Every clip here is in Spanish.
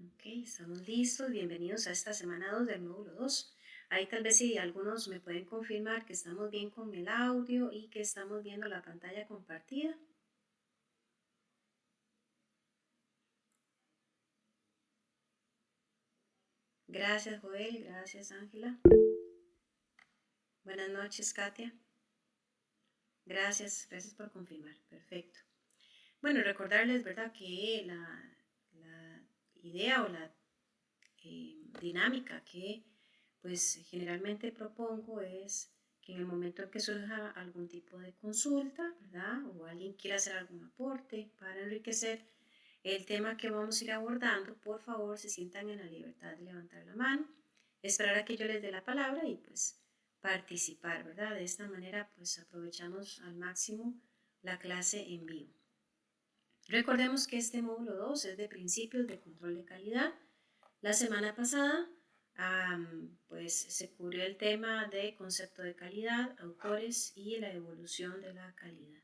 Ok, estamos listos. Bienvenidos a esta semana 2 del módulo 2. Ahí tal vez si algunos me pueden confirmar que estamos bien con el audio y que estamos viendo la pantalla compartida. Gracias, Joel. Gracias, Ángela. Buenas noches, Katia. Gracias por confirmar. Perfecto. Bueno, recordarles, ¿verdad?, que la idea o la dinámica que pues generalmente propongo es que en el momento en que surja algún tipo de consulta, ¿verdad? O alguien quiera hacer algún aporte para enriquecer el tema que vamos a ir abordando, por favor se sientan en la libertad de levantar la mano, esperar a que yo les dé la palabra y pues participar, ¿verdad? De esta manera pues aprovechamos al máximo la clase en vivo. Recordemos que este módulo 2 es de principios de control de calidad. La semana pasada pues se cubrió el tema de concepto de calidad, autores y la evolución de la calidad.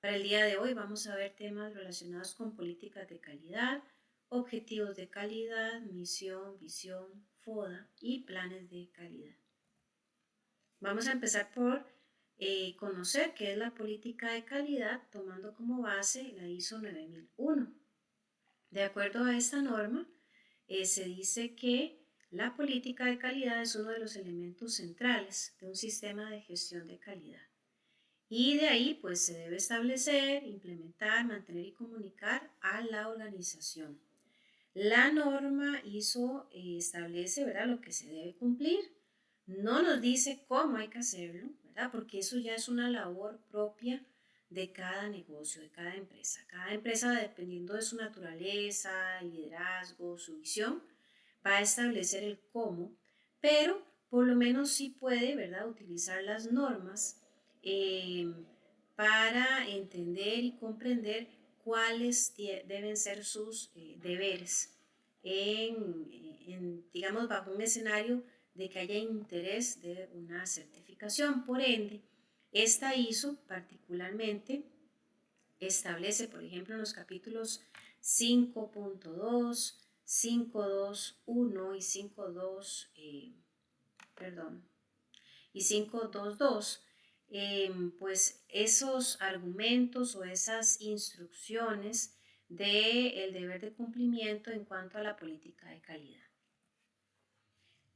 Para el día de hoy vamos a ver temas relacionados con políticas de calidad, objetivos de calidad, misión, visión, FODA y planes de calidad. Vamos a empezar por conocer qué es la política de calidad tomando como base la ISO 9001. De acuerdo a esta norma, se dice que la política de calidad es uno de los elementos centrales de un sistema de gestión de calidad. Y de ahí pues se debe establecer, implementar, mantener y comunicar a la organización. La norma ISO establece, ¿verdad?, lo que se debe cumplir. No nos dice cómo hay que hacerlo, ¿verdad?, porque eso ya es una labor propia de cada negocio, de cada empresa. Cada empresa, dependiendo de su naturaleza, liderazgo, su visión, va a establecer el cómo, pero por lo menos sí puede, ¿verdad?, utilizar las normas eh, para entender y comprender cuáles deben ser sus deberes digamos, bajo un escenario de que haya interés de una certificación. Por ende, esta ISO particularmente establece, por ejemplo, en los capítulos 5.2, 5.2.1 y 5.2, perdón, y 5.2.2, pues esos argumentos o esas instrucciones del deber de cumplimiento en cuanto a la política de calidad.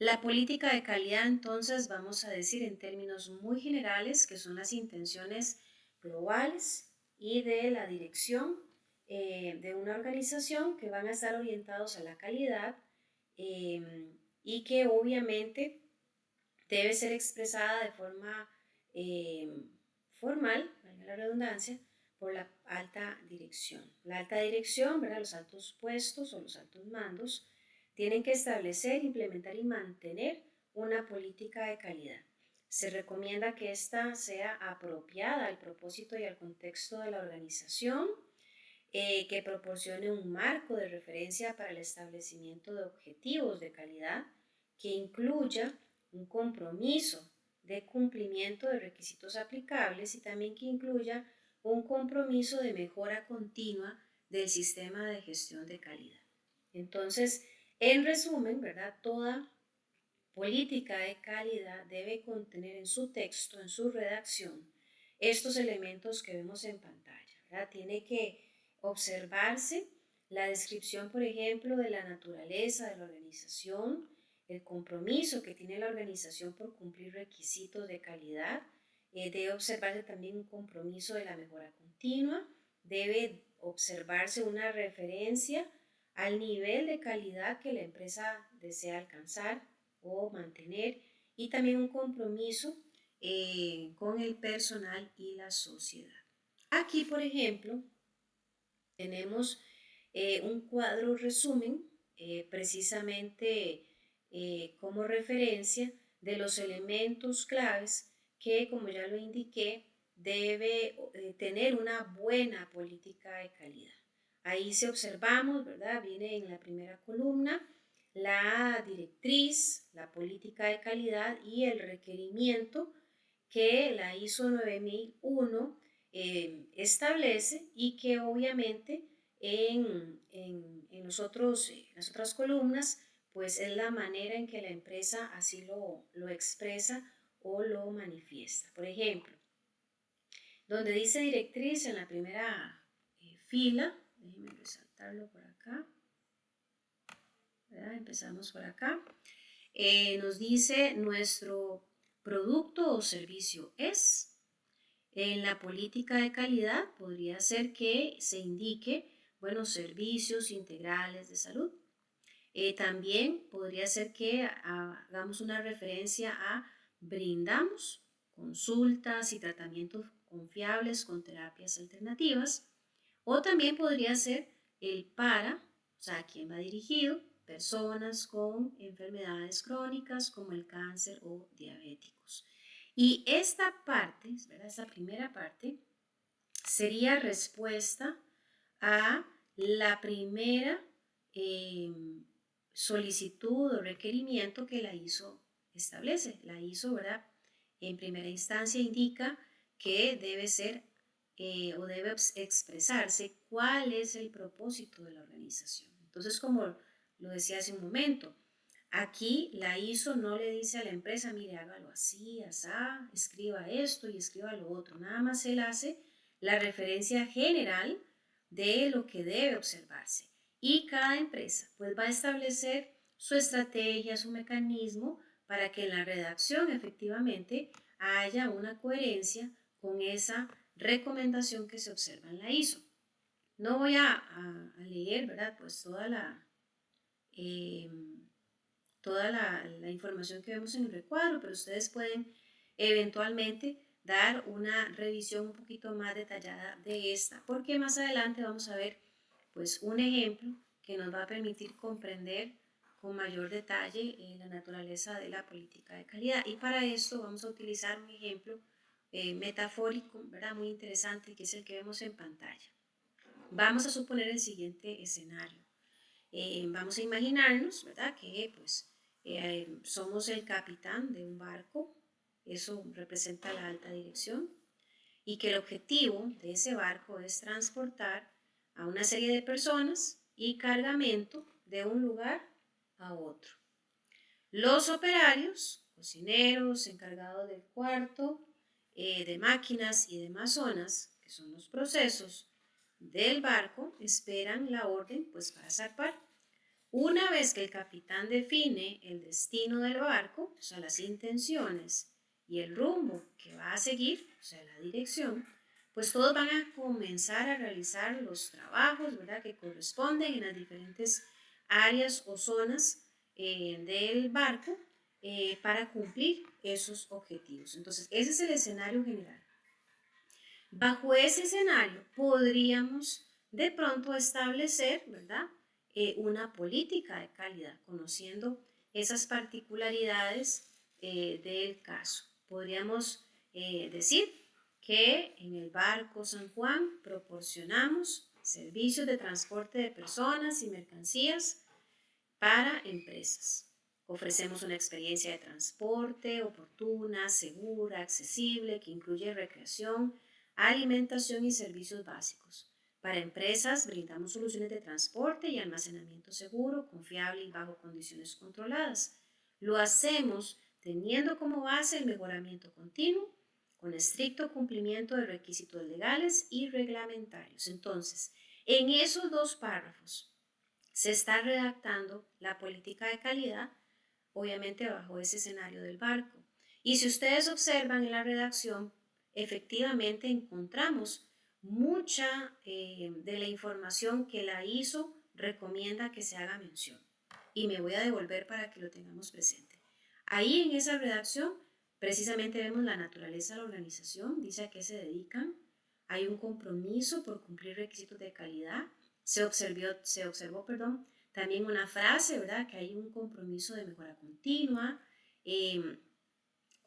La política de calidad, entonces, vamos a decir en términos muy generales que son las intenciones globales y de la dirección de una organización que van a estar orientados a la calidad y que obviamente debe ser expresada de forma formal, valga la redundancia, por la alta dirección. La alta dirección, ¿verdad?, los altos puestos o los altos mandos, tienen que establecer, implementar y mantener una política de calidad. Se recomienda que ésta sea apropiada al propósito y al contexto de la organización, que proporcione un marco de referencia para el establecimiento de objetivos de calidad, que incluya un compromiso de cumplimiento de requisitos aplicables y también que incluya un compromiso de mejora continua del sistema de gestión de calidad. Entonces, en resumen, ¿verdad?, toda política de calidad debe contener en su texto, en su redacción, estos elementos que vemos en pantalla, ¿verdad? Tiene que observarse la descripción, por ejemplo, de la naturaleza de la organización, el compromiso que tiene la organización por cumplir requisitos de calidad, debe observarse también un compromiso de la mejora continua, debe observarse una referencia al nivel de calidad que la empresa desea alcanzar o mantener y también un compromiso con el personal y la sociedad. Aquí, por ejemplo, tenemos un cuadro resumen precisamente como referencia de los elementos claves que, como ya lo indiqué, debe tener una buena política de calidad. Ahí se observamos, ¿verdad? Viene en la primera columna la directriz, la política de calidad y el requerimiento que la ISO 9001 establece y que obviamente las otras columnas, pues es la manera en que la empresa así lo expresa o lo manifiesta. Por ejemplo, donde dice directriz en la primera fila, déjenme resaltarlo por acá, ¿verdad? Empezamos por acá. Nos dice nuestro producto o servicio es. En la política de calidad podría ser que se indique, bueno, servicios integrales de salud. También podría ser que hagamos una referencia a brindamos consultas y tratamientos confiables con terapias alternativas. O también podría ser el para, o sea, a quién va dirigido, personas con enfermedades crónicas como el cáncer o diabéticos. Y esta parte, ¿verdad? Esta primera parte sería respuesta a la primera eh, solicitud o requerimiento que la ISO establece. La ISO, ¿verdad? En primera instancia indica que debe ser o debe expresarse cuál es el propósito de la organización. Entonces, como lo decía hace un momento, aquí la ISO no le dice a la empresa, mire, hágalo así, asá, escriba esto y escriba lo otro. Nada más él hace la referencia general de lo que debe observarse. Y cada empresa pues va a establecer su estrategia, su mecanismo para que en la redacción efectivamente haya una coherencia con esa recomendación que se observa en la ISO. No voy a leer, ¿verdad? Pues eh, toda la información que vemos en el recuadro, pero ustedes pueden eventualmente dar una revisión un poquito más detallada de esta, porque más adelante vamos a ver pues un ejemplo que nos va a permitir comprender con mayor detalle la naturaleza de la política de calidad. Y para esto vamos a utilizar un ejemplo metafórico, ¿verdad? Muy interesante, que es el que vemos en pantalla. Vamos a suponer el siguiente escenario. Vamos a imaginarnos, ¿verdad? Que pues somos el capitán de un barco, eso representa la alta dirección, y que el objetivo de ese barco es transportar a una serie de personas y cargamento de un lugar a otro. Los operarios, cocineros, encargados del cuarto, de máquinas y demás zonas, que son los procesos del barco, esperan la orden pues para zarpar. Una vez que el capitán define el destino del barco, o sea, las intenciones y el rumbo que va a seguir, o sea, la dirección, pues todos van a comenzar a realizar los trabajos, ¿verdad?, que corresponden en las diferentes áreas o zonas del barco para cumplir esos objetivos. Entonces, ese es el escenario general. Bajo ese escenario podríamos de pronto establecer, ¿verdad?, una política de calidad, conociendo esas particularidades del caso. Podríamos decir que en el barco San Juan proporcionamos servicios de transporte de personas y mercancías para empresas. Ofrecemos una experiencia de transporte oportuna, segura, accesible, que incluye recreación, alimentación y servicios básicos. Para empresas brindamos soluciones de transporte y almacenamiento seguro, confiable y bajo condiciones controladas. Lo hacemos teniendo como base el mejoramiento continuo, con estricto cumplimiento de requisitos legales y reglamentarios. Entonces, en esos dos párrafos se está redactando la política de calidad, obviamente bajo ese escenario del barco. Y si ustedes observan en la redacción, efectivamente encontramos mucha de la información que la ISO recomienda que se haga mención. Y me voy a devolver para que lo tengamos presente. Ahí en esa redacción precisamente vemos la naturaleza de la organización, dice a qué se dedican, hay un compromiso por cumplir requisitos de calidad, se observó, también una frase, ¿verdad?, que hay un compromiso de mejora continua,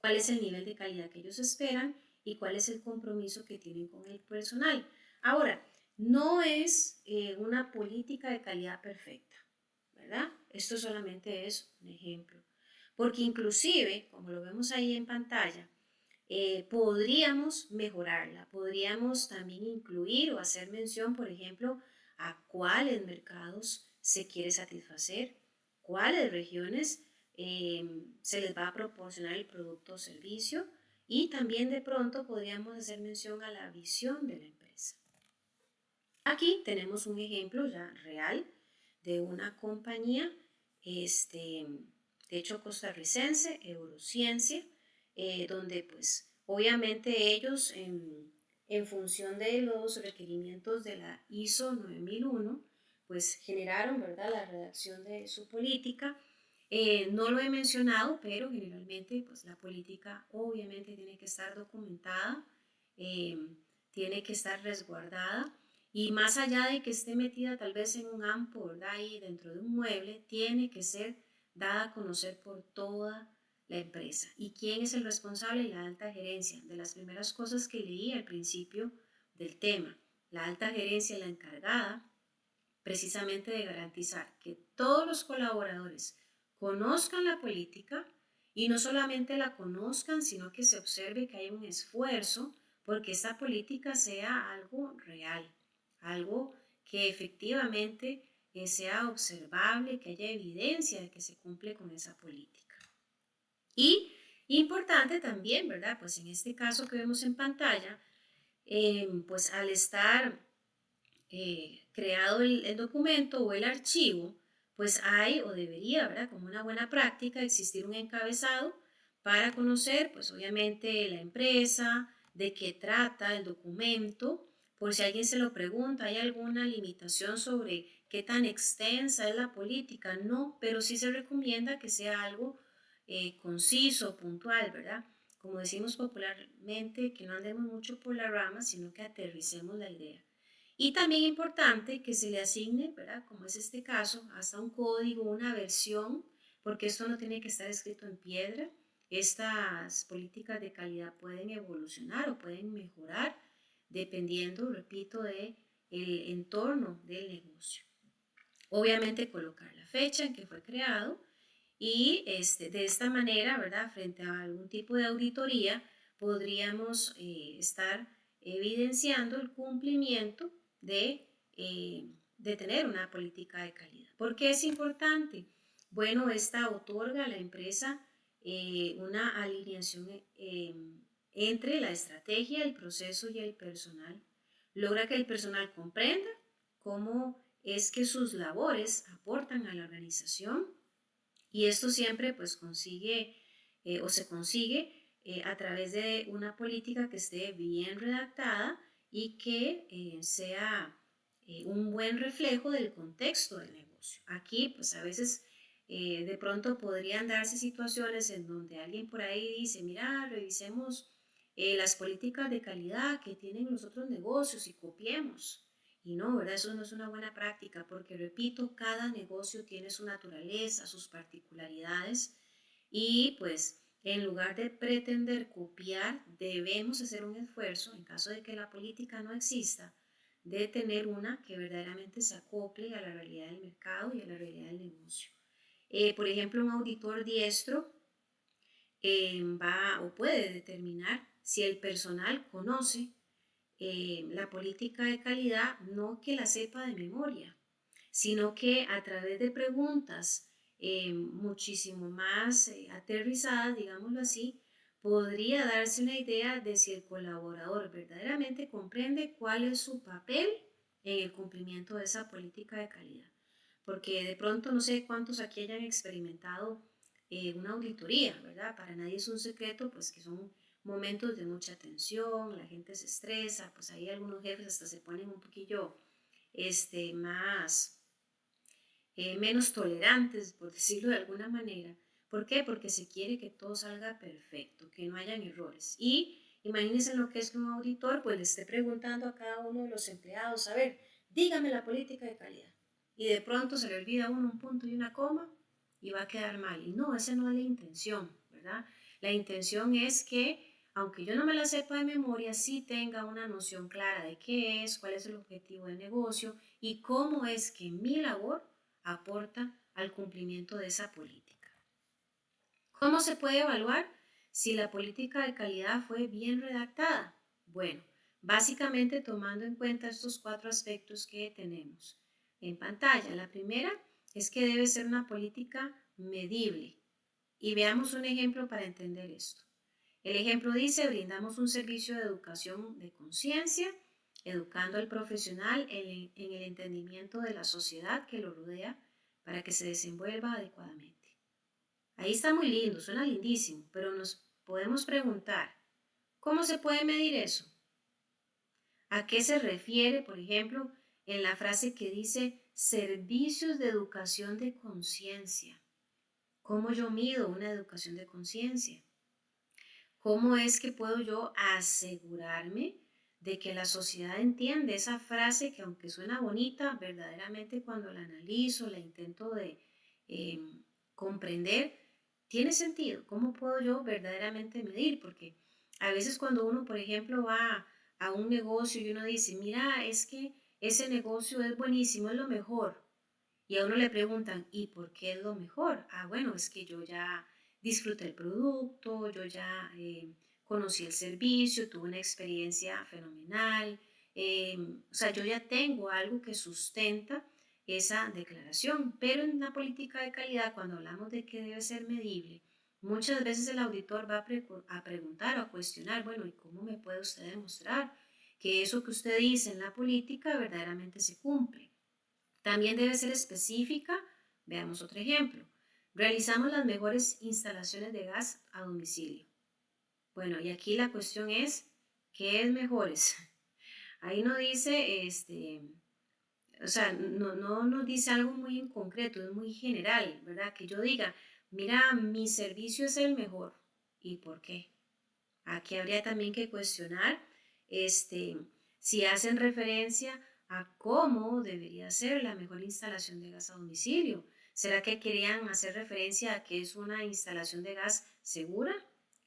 cuál es el nivel de calidad que ellos esperan y cuál es el compromiso que tienen con el personal. Ahora, no es una política de calidad perfecta, ¿verdad? Esto solamente es un ejemplo, porque inclusive, como lo vemos ahí en pantalla, podríamos mejorarla, podríamos también incluir o hacer mención, por ejemplo, a cuáles mercados se quiere satisfacer, cuáles regiones se les va a proporcionar el producto o servicio, y también de pronto podríamos hacer mención a la visión de la empresa. Aquí tenemos un ejemplo ya real de una compañía, de hecho costarricense, Eurociencia, donde pues obviamente ellos en función de los requerimientos de la ISO 9001, pues generaron, ¿verdad?, la redacción de su política. No lo he mencionado, pero generalmente pues la política obviamente tiene que estar documentada, eh, tiene que estar resguardada, y más allá de que esté metida tal vez en un ampo, ¿verdad?, ahí dentro de un mueble, tiene que ser dada a conocer por toda la empresa. ¿Y quién es el responsable? La alta gerencia. De las primeras cosas que leí al principio del tema, la alta gerencia es la encargada precisamente de garantizar que todos los colaboradores conozcan la política, y no solamente la conozcan, sino que se observe que hay un esfuerzo porque esta política sea algo real, algo que efectivamente sea observable, que haya evidencia de que se cumple con esa política. Y importante también, ¿verdad? Pues en este caso que vemos en pantalla, pues al estar creado el documento o el archivo, pues hay o debería, ¿verdad?, como una buena práctica, existir un encabezado para conocer, pues obviamente la empresa, de qué trata el documento, por si alguien se lo pregunta, ¿hay alguna limitación sobre qué tan extensa es la política? No, pero sí se recomienda que sea algo conciso, puntual, ¿verdad? Como decimos popularmente, que no andemos mucho por la rama, sino que aterricemos la idea. Y también importante que se le asigne, ¿verdad?, como es este caso, hasta un código, una versión, porque esto no tiene que estar escrito en piedra. Estas políticas de calidad pueden evolucionar o pueden mejorar dependiendo, repito, de el entorno del negocio. Obviamente colocar la fecha en que fue creado, y de esta manera, ¿verdad?, frente a algún tipo de auditoría, podríamos estar evidenciando el cumplimiento de tener una política de calidad. ¿Por qué es importante? Bueno, esta otorga a la empresa una alineación entre la estrategia, el proceso y el personal. Logra que el personal comprenda cómo es que sus labores aportan a la organización, y esto siempre pues consigue o se consigue a través de una política que esté bien redactada y que sea un buen reflejo del contexto del negocio. Aquí pues a veces de pronto podrían darse situaciones en donde alguien por ahí dice, mira, revisemos las políticas de calidad que tienen los otros negocios y copiemos. Y no, ¿verdad? Eso no es una buena práctica porque, repito, cada negocio tiene su naturaleza, sus particularidades, y pues en lugar de pretender copiar, debemos hacer un esfuerzo, en caso de que la política no exista, de tener una que verdaderamente se acople a la realidad del mercado y a la realidad del negocio. Por ejemplo, un auditor diestro va o puede determinar si el personal conoce la política de calidad, no que la sepa de memoria, sino que a través de preguntas muchísimo más aterrizadas, digámoslo así, podría darse una idea de si el colaborador verdaderamente comprende cuál es su papel en el cumplimiento de esa política de calidad. Porque de pronto no sé cuántos aquí hayan experimentado una auditoría, ¿verdad? Para nadie es un secreto, pues que son momentos de mucha tensión, la gente se estresa, pues ahí algunos jefes hasta se ponen un poquillo más, menos tolerantes, por decirlo de alguna manera. ¿Por qué? Porque se quiere que todo salga perfecto, que no hayan errores. Y imagínense lo que es que un auditor pues le esté preguntando a cada uno de los empleados, a ver, dígame la política de calidad. Y de pronto se le olvida a uno un punto y una coma y va a quedar mal. Y no, esa no es la intención, ¿verdad? La intención es que, aunque yo no me la sepa de memoria, sí tenga una noción clara de qué es, cuál es el objetivo del negocio y cómo es que mi labor aporta al cumplimiento de esa política. ¿Cómo se puede evaluar si la política de calidad fue bien redactada? Bueno, básicamente tomando en cuenta estos 4 aspectos que tenemos. en pantalla. La primera es que debe ser una política medible. Y veamos un ejemplo para entender esto. El ejemplo dice, brindamos un servicio de educación de conciencia, educando al profesional en el entendimiento de la sociedad que lo rodea para que se desenvuelva adecuadamente. Ahí está muy lindo, suena lindísimo, pero nos podemos preguntar, ¿cómo se puede medir eso? ¿A qué se refiere, por ejemplo, en la frase que dice servicios de educación de conciencia? ¿Cómo yo mido una educación de conciencia? ¿Cómo es que puedo yo asegurarme de que la sociedad entiende esa frase que aunque suena bonita, verdaderamente cuando la analizo, la intento de eh, comprender, tiene sentido? ¿Cómo puedo yo verdaderamente medir? Porque a veces cuando uno, por ejemplo, va a un negocio y uno dice, mira, es que ese negocio es buenísimo, es lo mejor. Y a uno le preguntan, ¿y por qué es lo mejor? Ah, bueno, es que yo ya disfruté el producto, yo ya conocí el servicio, tuve una experiencia fenomenal. O sea, yo ya tengo algo que sustenta esa declaración. Pero en la política de calidad, cuando hablamos de que debe ser medible, muchas veces el auditor va a preguntar o a cuestionar, bueno, ¿y cómo me puede usted demostrar que eso que usted dice en la política verdaderamente se cumple? También debe ser específica. Veamos otro ejemplo. Realizamos las mejores instalaciones de gas a domicilio. Bueno, y aquí la cuestión es, ¿qué es mejores? Ahí no dice, o sea, no nos dice algo muy en concreto, es muy general, ¿verdad? Que yo diga, mira, mi servicio es el mejor. ¿Y por qué? Aquí habría también que cuestionar este, si hacen referencia a cómo debería ser la mejor instalación de gas a domicilio. ¿Será que querían hacer referencia a que es una instalación de gas segura,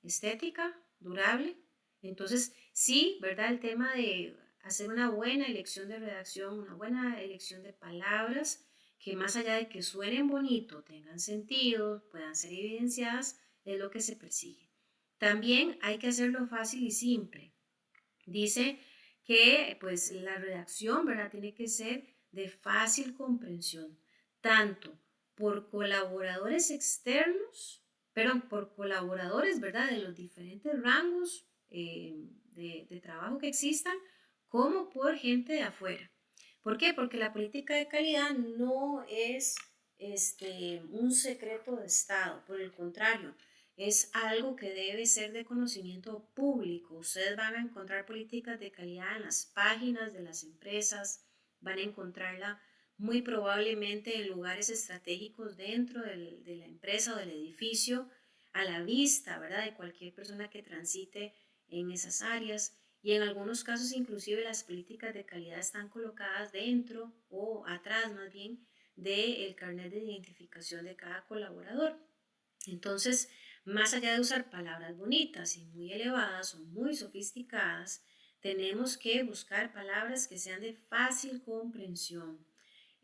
estética, durable? Entonces, sí, ¿verdad? El tema de hacer una buena elección de redacción, una buena elección de palabras, que más allá de que suenen bonito, tengan sentido, puedan ser evidenciadas, es lo que se persigue. También hay que hacerlo fácil y simple. Dice que pues la redacción, ¿verdad? Tiene que ser de fácil comprensión, tanto por colaboradores externos, perdón, por colaboradores, ¿verdad? De los diferentes rangos de trabajo que existan, como por gente de afuera. ¿Por qué? Porque la política de calidad no es un secreto de Estado, por el contrario, es algo que debe ser de conocimiento público. Ustedes van a encontrar políticas de calidad en las páginas de las empresas, van a encontrarla muy probablemente en lugares estratégicos dentro de la empresa o del edificio, a la vista, ¿verdad? De cualquier persona que transite en esas áreas. Y en algunos casos inclusive las políticas de calidad están colocadas dentro o atrás más bien del carnet de identificación de cada colaborador. Entonces, más allá de usar palabras bonitas y muy elevadas o muy sofisticadas, tenemos que buscar palabras que sean de fácil comprensión,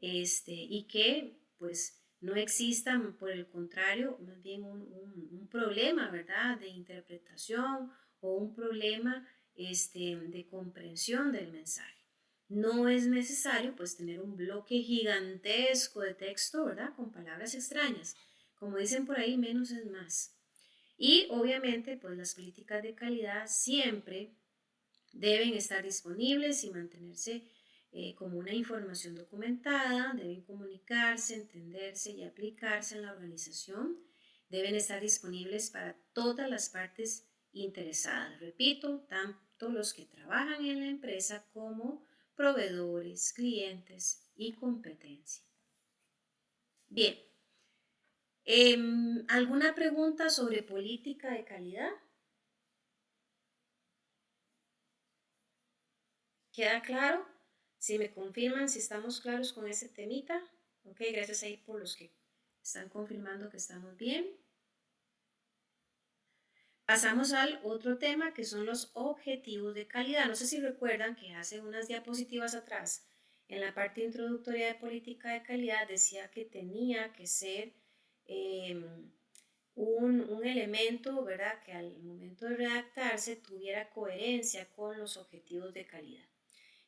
y que pues no existan, por el contrario, más bien un problema, ¿verdad?, de interpretación o un problema de comprensión del mensaje. No es necesario pues tener un bloque gigantesco de texto, ¿verdad?, con palabras extrañas. Como dicen por ahí, menos es más. Y obviamente pues las políticas de calidad siempre deben estar disponibles y mantenerse como una información documentada, deben comunicarse, entenderse y aplicarse en la organización, deben estar disponibles para todas las partes interesadas. Repito, tanto los que trabajan en la empresa como proveedores, clientes y competencia. Bien, ¿alguna pregunta sobre política de calidad? ¿Queda claro? Si me confirman si estamos claros con ese temita. Ok, gracias ahí por los que están confirmando que estamos bien. Pasamos al otro tema que son los objetivos de calidad. No sé si recuerdan que hace unas diapositivas atrás, en la parte introductoria de política de calidad, decía que tenía que ser eh, un elemento, ¿verdad?, que al momento de redactarse tuviera coherencia con los objetivos de calidad.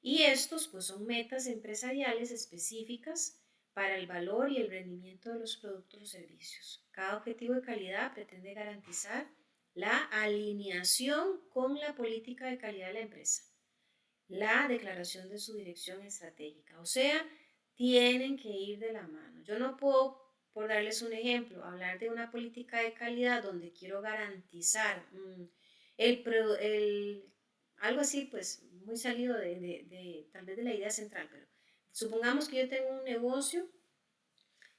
Y estos pues son metas empresariales específicas para el valor y el rendimiento de los productos o servicios. Cada objetivo de calidad pretende garantizar la alineación con la política de calidad de la empresa, la declaración de su dirección estratégica, o sea, tienen que ir de la mano. Yo no puedo, por darles un ejemplo, hablar de una política de calidad donde quiero garantizar el algo así, pues muy salido tal vez de la idea central, pero supongamos que yo tengo un negocio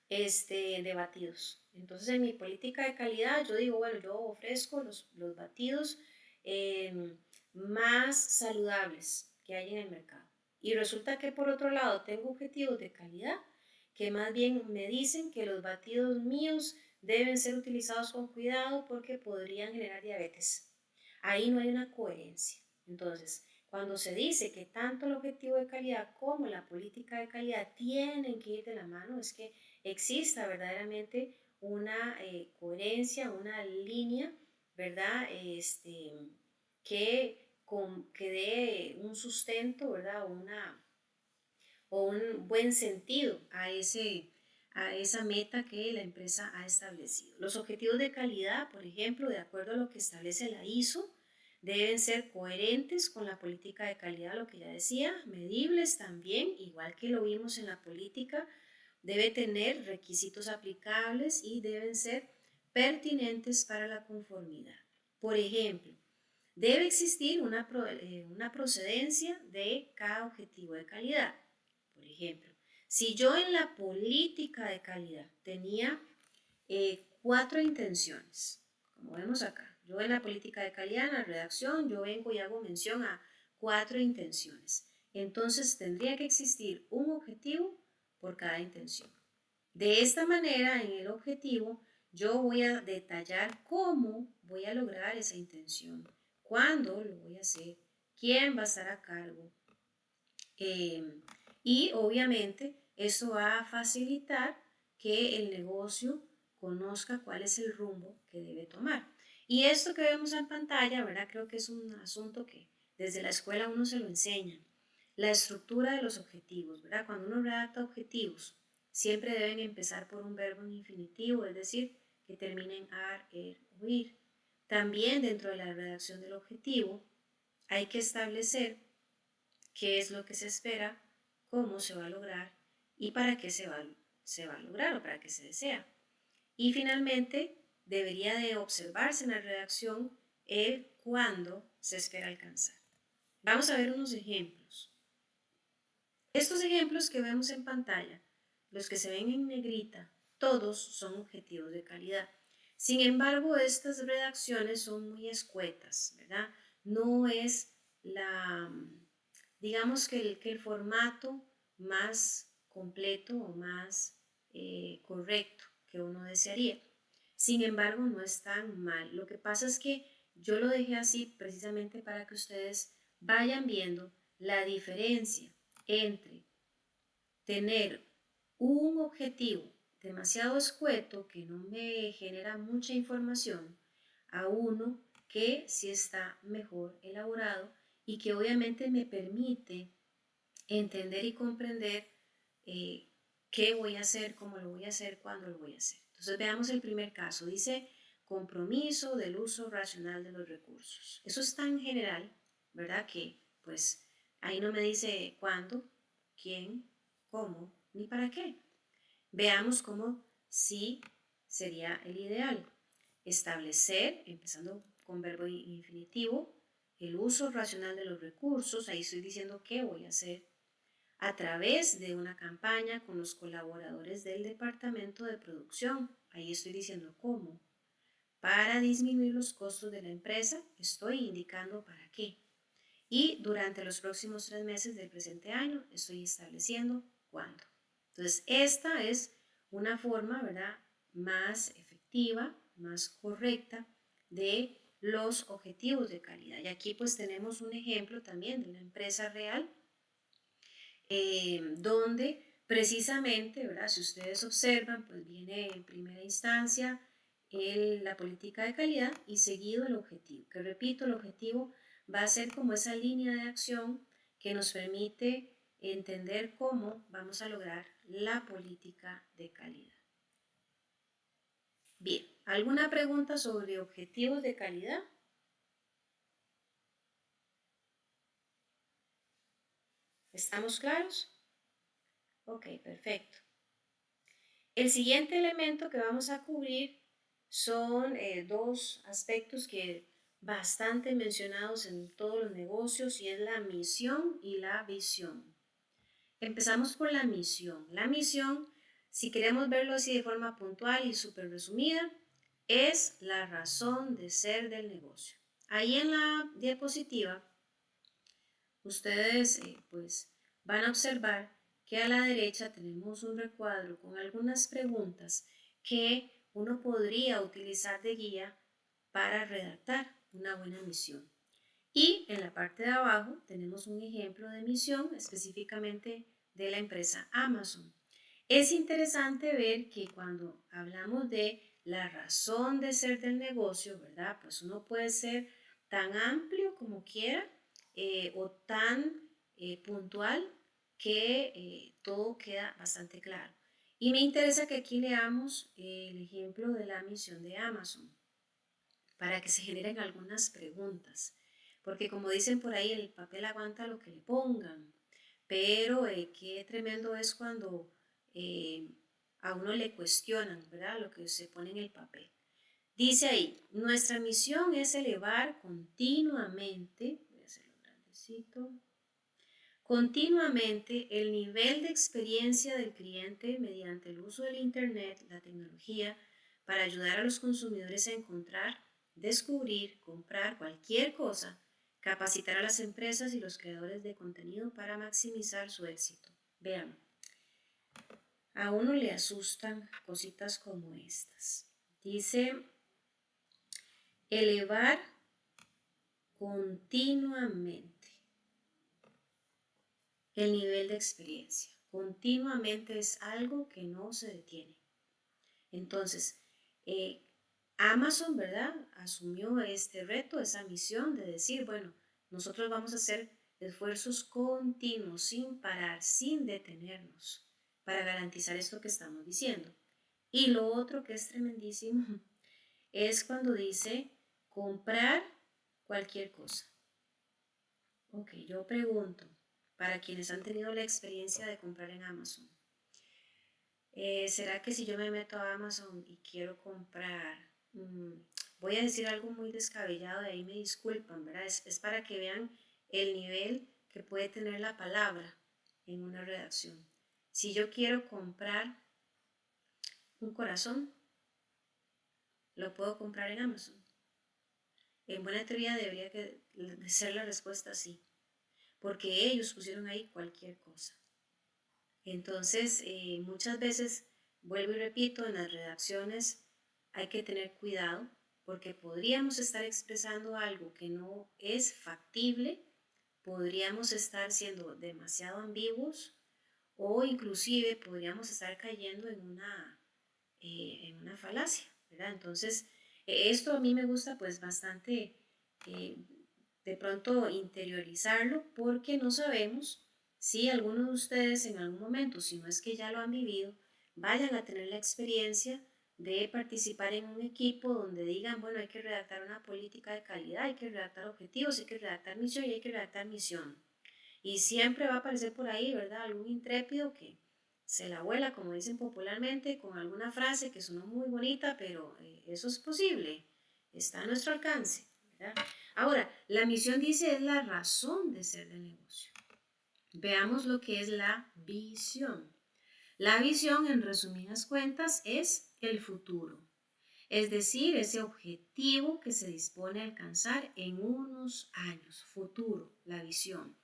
de batidos. Entonces, en mi política de calidad, yo digo, bueno, yo ofrezco los batidos eh, más saludables que hay en el mercado. Y resulta que por otro lado tengo objetivos de calidad que más bien me dicen que los batidos míos deben ser utilizados con cuidado porque podrían generar diabetes. Ahí no hay una coherencia. Entonces, cuando se dice que tanto el objetivo de calidad como la política de calidad tienen que ir de la mano, es que exista verdaderamente una coherencia, una línea, ¿verdad? Que dé un sustento, ¿verdad? O un buen sentido a esa meta que la empresa ha establecido. Los objetivos de calidad, por ejemplo, de acuerdo a lo que establece la ISO, deben ser coherentes con la política de calidad, lo que ya decía, medibles también, igual que lo vimos en la política, debe tener requisitos aplicables y deben ser pertinentes para la conformidad. Por ejemplo, debe existir una procedencia de cada objetivo de calidad. Por ejemplo, si yo en la política de calidad tenía 4 intenciones, como vemos acá, yo en la política de calidad, en la redacción, yo vengo y hago mención a 4 intenciones. Entonces tendría que existir un objetivo por cada intención. De esta manera, en el objetivo, yo voy a detallar cómo voy a lograr esa intención, cuándo lo voy a hacer, quién va a estar a cargo, eh, y obviamente esto va a facilitar que el negocio conozca cuál es el rumbo que debe tomar. Y esto que vemos en pantalla, ¿verdad? Creo que es un asunto que desde la escuela uno se lo enseña. La estructura de los objetivos, ¿verdad? Cuando uno redacta objetivos, siempre deben empezar por un verbo en infinitivo, es decir, que terminen ar, er o ir. También dentro de la redacción del objetivo hay que establecer qué es lo que se espera, cómo se va a lograr y para qué se va a lograr o para qué se desea. Y finalmente, debería de observarse en la redacción el cuándo se espera alcanzar. Vamos a ver unos ejemplos. Estos ejemplos que vemos en pantalla, los que se ven en negrita, todos son objetivos de calidad. Sin embargo, estas redacciones son muy escuetas, ¿verdad? No es digamos que el formato más completo o más correcto que uno desearía. Sin embargo, no es tan mal. Lo que pasa es que yo lo dejé así precisamente para que ustedes vayan viendo la diferencia entre tener un objetivo demasiado escueto que no me genera mucha información a uno que sí está mejor elaborado y que obviamente me permite entender y comprender qué voy a hacer, cómo lo voy a hacer, cuándo lo voy a hacer. Entonces veamos el primer caso. Dice compromiso del uso racional de los recursos. Eso es tan general, ¿verdad? Que pues ahí no me dice cuándo, quién, cómo, ni para qué. Veamos cómo sí sería el ideal. Establecer, empezando con verbo infinitivo, el uso racional de los recursos. Ahí estoy diciendo qué voy a hacer a través de una campaña con los colaboradores del departamento de producción. Ahí estoy diciendo cómo. Para disminuir los costos de la empresa, estoy indicando para qué. Y durante los próximos 3 meses del presente año, estoy estableciendo cuándo. Entonces, esta es una forma, ¿verdad?, más efectiva, más correcta de los objetivos de calidad. Y aquí pues tenemos un ejemplo también de una empresa real donde precisamente, ¿verdad? Si ustedes observan, pues viene en primera instancia la política de calidad y seguido el objetivo, que repito, el objetivo va a ser como esa línea de acción que nos permite entender cómo vamos a lograr la política de calidad. Bien, ¿alguna pregunta sobre objetivos de calidad? ¿Estamos claros? Ok, perfecto. El siguiente elemento que vamos a cubrir son dos aspectos que bastante mencionados en todos los negocios y es la misión y la visión. Empezamos por la misión. La misión, si queremos verlo así de forma puntual y súper resumida, es la razón de ser del negocio. Ahí en la diapositiva, ustedes pues van a observar que a la derecha tenemos un recuadro con algunas preguntas que uno podría utilizar de guía para redactar una buena misión. Y en la parte de abajo tenemos un ejemplo de misión específicamente de la empresa Amazon. Es interesante ver que cuando hablamos de la razón de ser del negocio, ¿verdad? Pues uno puede ser tan amplio como quiera o tan puntual que todo queda bastante claro. Y me interesa que aquí leamos el ejemplo de la misión de Amazon para que se generen algunas preguntas. Porque como dicen por ahí, el papel aguanta lo que le pongan. Pero qué tremendo es cuando a uno le cuestionan, ¿verdad? Lo que se pone en el papel. Dice ahí, nuestra misión es elevar continuamente, voy a hacerlo grandecito, continuamente el nivel de experiencia del cliente mediante el uso del Internet, la tecnología, para ayudar a los consumidores a encontrar, descubrir, comprar cualquier cosa, capacitar a las empresas y los creadores de contenido para maximizar su éxito. Vean, a uno le asustan cositas como estas. Dice, elevar continuamente el nivel de experiencia. Continuamente es algo que no se detiene. Entonces, Amazon, ¿verdad? Asumió este reto, esa misión de decir, bueno, nosotros vamos a hacer esfuerzos continuos, sin parar, sin detenernos, para garantizar esto que estamos diciendo. Y lo otro que es tremendísimo es cuando dice comprar cualquier cosa. Ok, yo pregunto, para quienes han tenido la experiencia de comprar en Amazon, ¿será que si yo me meto a Amazon y quiero comprar, voy a decir algo muy descabellado, de ahí me disculpan, ¿verdad? Es para que vean el nivel que puede tener la palabra en una redacción. Si yo quiero comprar un corazón, lo puedo comprar en Amazon. En buena teoría debería ser la respuesta sí, porque ellos pusieron ahí cualquier cosa. Entonces, muchas veces, vuelvo y repito, en las redacciones hay que tener cuidado porque podríamos estar expresando algo que no es factible, podríamos estar siendo demasiado ambiguos o inclusive podríamos estar cayendo en una falacia, ¿verdad? Entonces, esto a mí me gusta pues bastante de pronto interiorizarlo porque no sabemos si algunos de ustedes en algún momento, si no es que ya lo han vivido, vayan a tener la experiencia de participar en un equipo donde digan, bueno, hay que redactar una política de calidad, hay que redactar objetivos, hay que redactar misión y hay que redactar misión. Y siempre va a aparecer por ahí, ¿verdad? Algún intrépido que se la vuela, como dicen popularmente, con alguna frase que sonó muy bonita, pero eso es posible, está a nuestro alcance, ¿verdad? Ahora, la misión dice es la razón de ser del negocio. Veamos lo que es la visión. La visión, en resumidas cuentas, es el futuro, es decir, ese objetivo que se dispone a alcanzar en unos años, futuro, la visión.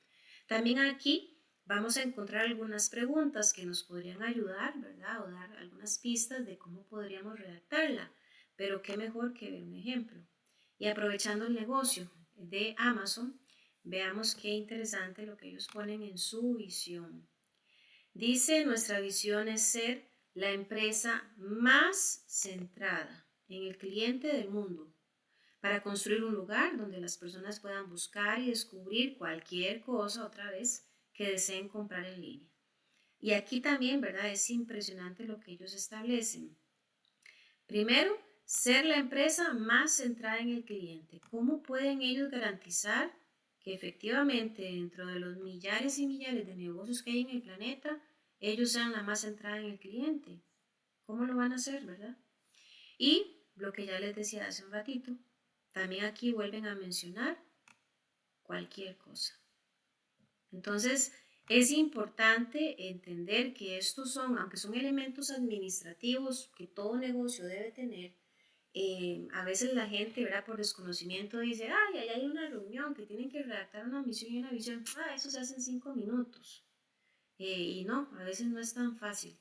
También aquí vamos a encontrar algunas preguntas que nos podrían ayudar, ¿verdad? O dar algunas pistas de cómo podríamos redactarla, pero qué mejor que ver un ejemplo. Y aprovechando el negocio de Amazon, veamos qué interesante lo que ellos ponen en su visión. Dice, nuestra visión es ser la empresa más centrada en el cliente del mundo, para construir un lugar donde las personas puedan buscar y descubrir cualquier cosa otra vez que deseen comprar en línea. Y aquí también, ¿verdad? Es impresionante lo que ellos establecen. Primero, ser la empresa más centrada en el cliente. ¿Cómo pueden ellos garantizar que efectivamente dentro de los millares y millares de negocios que hay en el planeta, ellos sean la más centrada en el cliente? ¿Cómo lo van a hacer, verdad? Y lo que ya les decía hace un ratito, también aquí vuelven a mencionar cualquier cosa. Entonces, es importante entender que estos son, aunque son elementos administrativos que todo negocio debe tener, a veces la gente, ¿verdad? Por desconocimiento dice, ay, ahí hay una reunión que tienen que redactar una misión y una visión, eso se hace en 5 minutos. Y no, a veces no es tan fácil,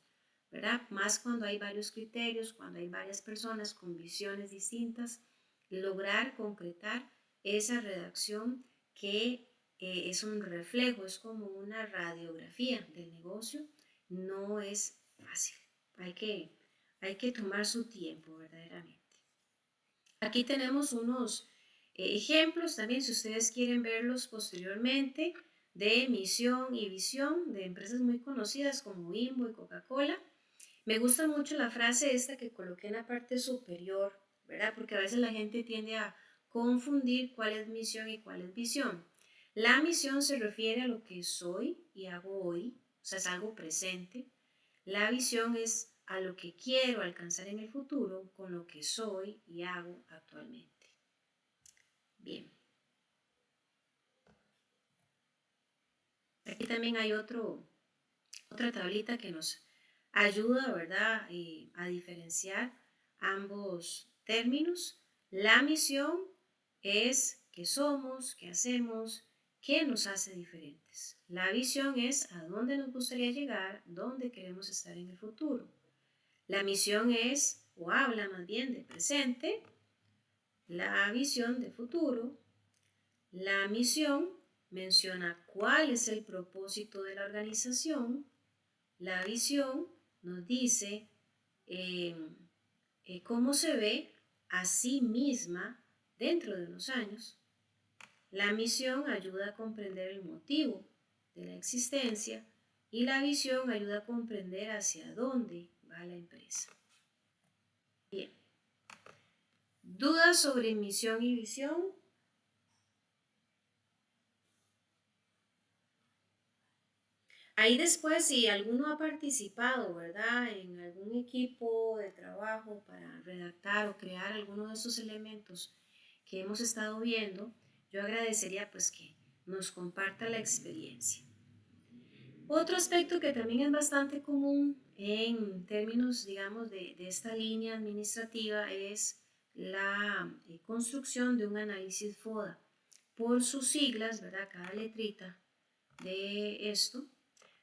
¿verdad? Más cuando hay varios criterios, cuando hay varias personas con visiones distintas, lograr concretar esa redacción que es un reflejo, es como una radiografía del negocio, no es fácil. Hay que tomar su tiempo, verdaderamente. Aquí tenemos unos ejemplos también, si ustedes quieren verlos posteriormente, de misión y visión de empresas muy conocidas como Bimbo y Coca-Cola. Me gusta mucho la frase esta que coloqué en la parte superior, ¿verdad? Porque a veces la gente tiende a confundir cuál es misión y cuál es visión. La misión se refiere a lo que soy y hago hoy, o sea, es algo presente. La visión es a lo que quiero alcanzar en el futuro con lo que soy y hago actualmente. Bien. Aquí también hay otra tablita que nos ayuda, ¿verdad?, a diferenciar ambos términos. La misión es qué somos, qué hacemos, qué nos hace diferentes. La visión es a dónde nos gustaría llegar, dónde queremos estar en el futuro. La misión es, o habla más bien de presente, la visión de futuro. La misión menciona cuál es el propósito de la organización. La visión nos dice eh, cómo se ve a sí misma dentro de unos años. La misión ayuda a comprender el motivo de la existencia y la visión ayuda a comprender hacia dónde va la empresa. Bien. ¿Dudas sobre misión y visión? Ahí después, si alguno ha participado, ¿verdad?, en algún equipo de trabajo para redactar o crear alguno de esos elementos que hemos estado viendo, yo agradecería pues que nos comparta la experiencia. Otro aspecto que también es bastante común en términos, digamos, de esta línea administrativa es la construcción de un análisis FODA. Por sus siglas, ¿verdad?, cada letrita de esto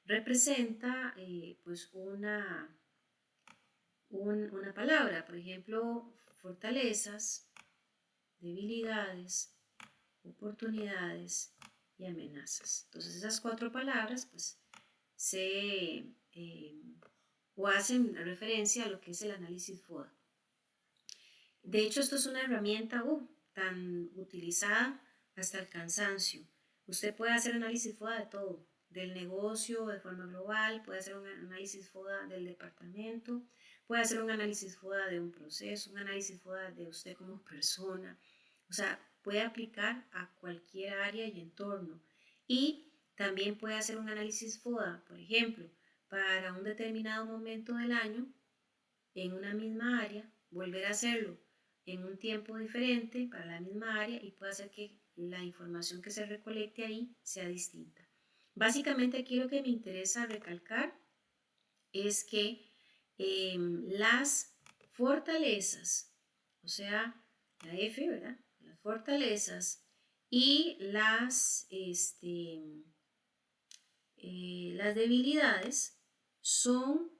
representa pues una palabra, por ejemplo, fortalezas, debilidades, oportunidades y amenazas. Entonces esas 4 palabras pues se o hacen referencia a lo que es el análisis FODA. De hecho, esto es una herramienta tan utilizada hasta el cansancio. Usted puede hacer análisis FODA de todo, del negocio de forma global, puede hacer un análisis FODA del departamento, puede hacer un análisis FODA de un proceso, un análisis FODA de usted como persona. O sea, puede aplicar a cualquier área y entorno. Y también puede hacer un análisis FODA, por ejemplo, para un determinado momento del año, en una misma área, volver a hacerlo en un tiempo diferente para la misma área y puede hacer que la información que se recolecte ahí sea distinta. Básicamente aquí lo que me interesa recalcar es que las fortalezas, o sea, la F, ¿verdad?, las fortalezas y las debilidades son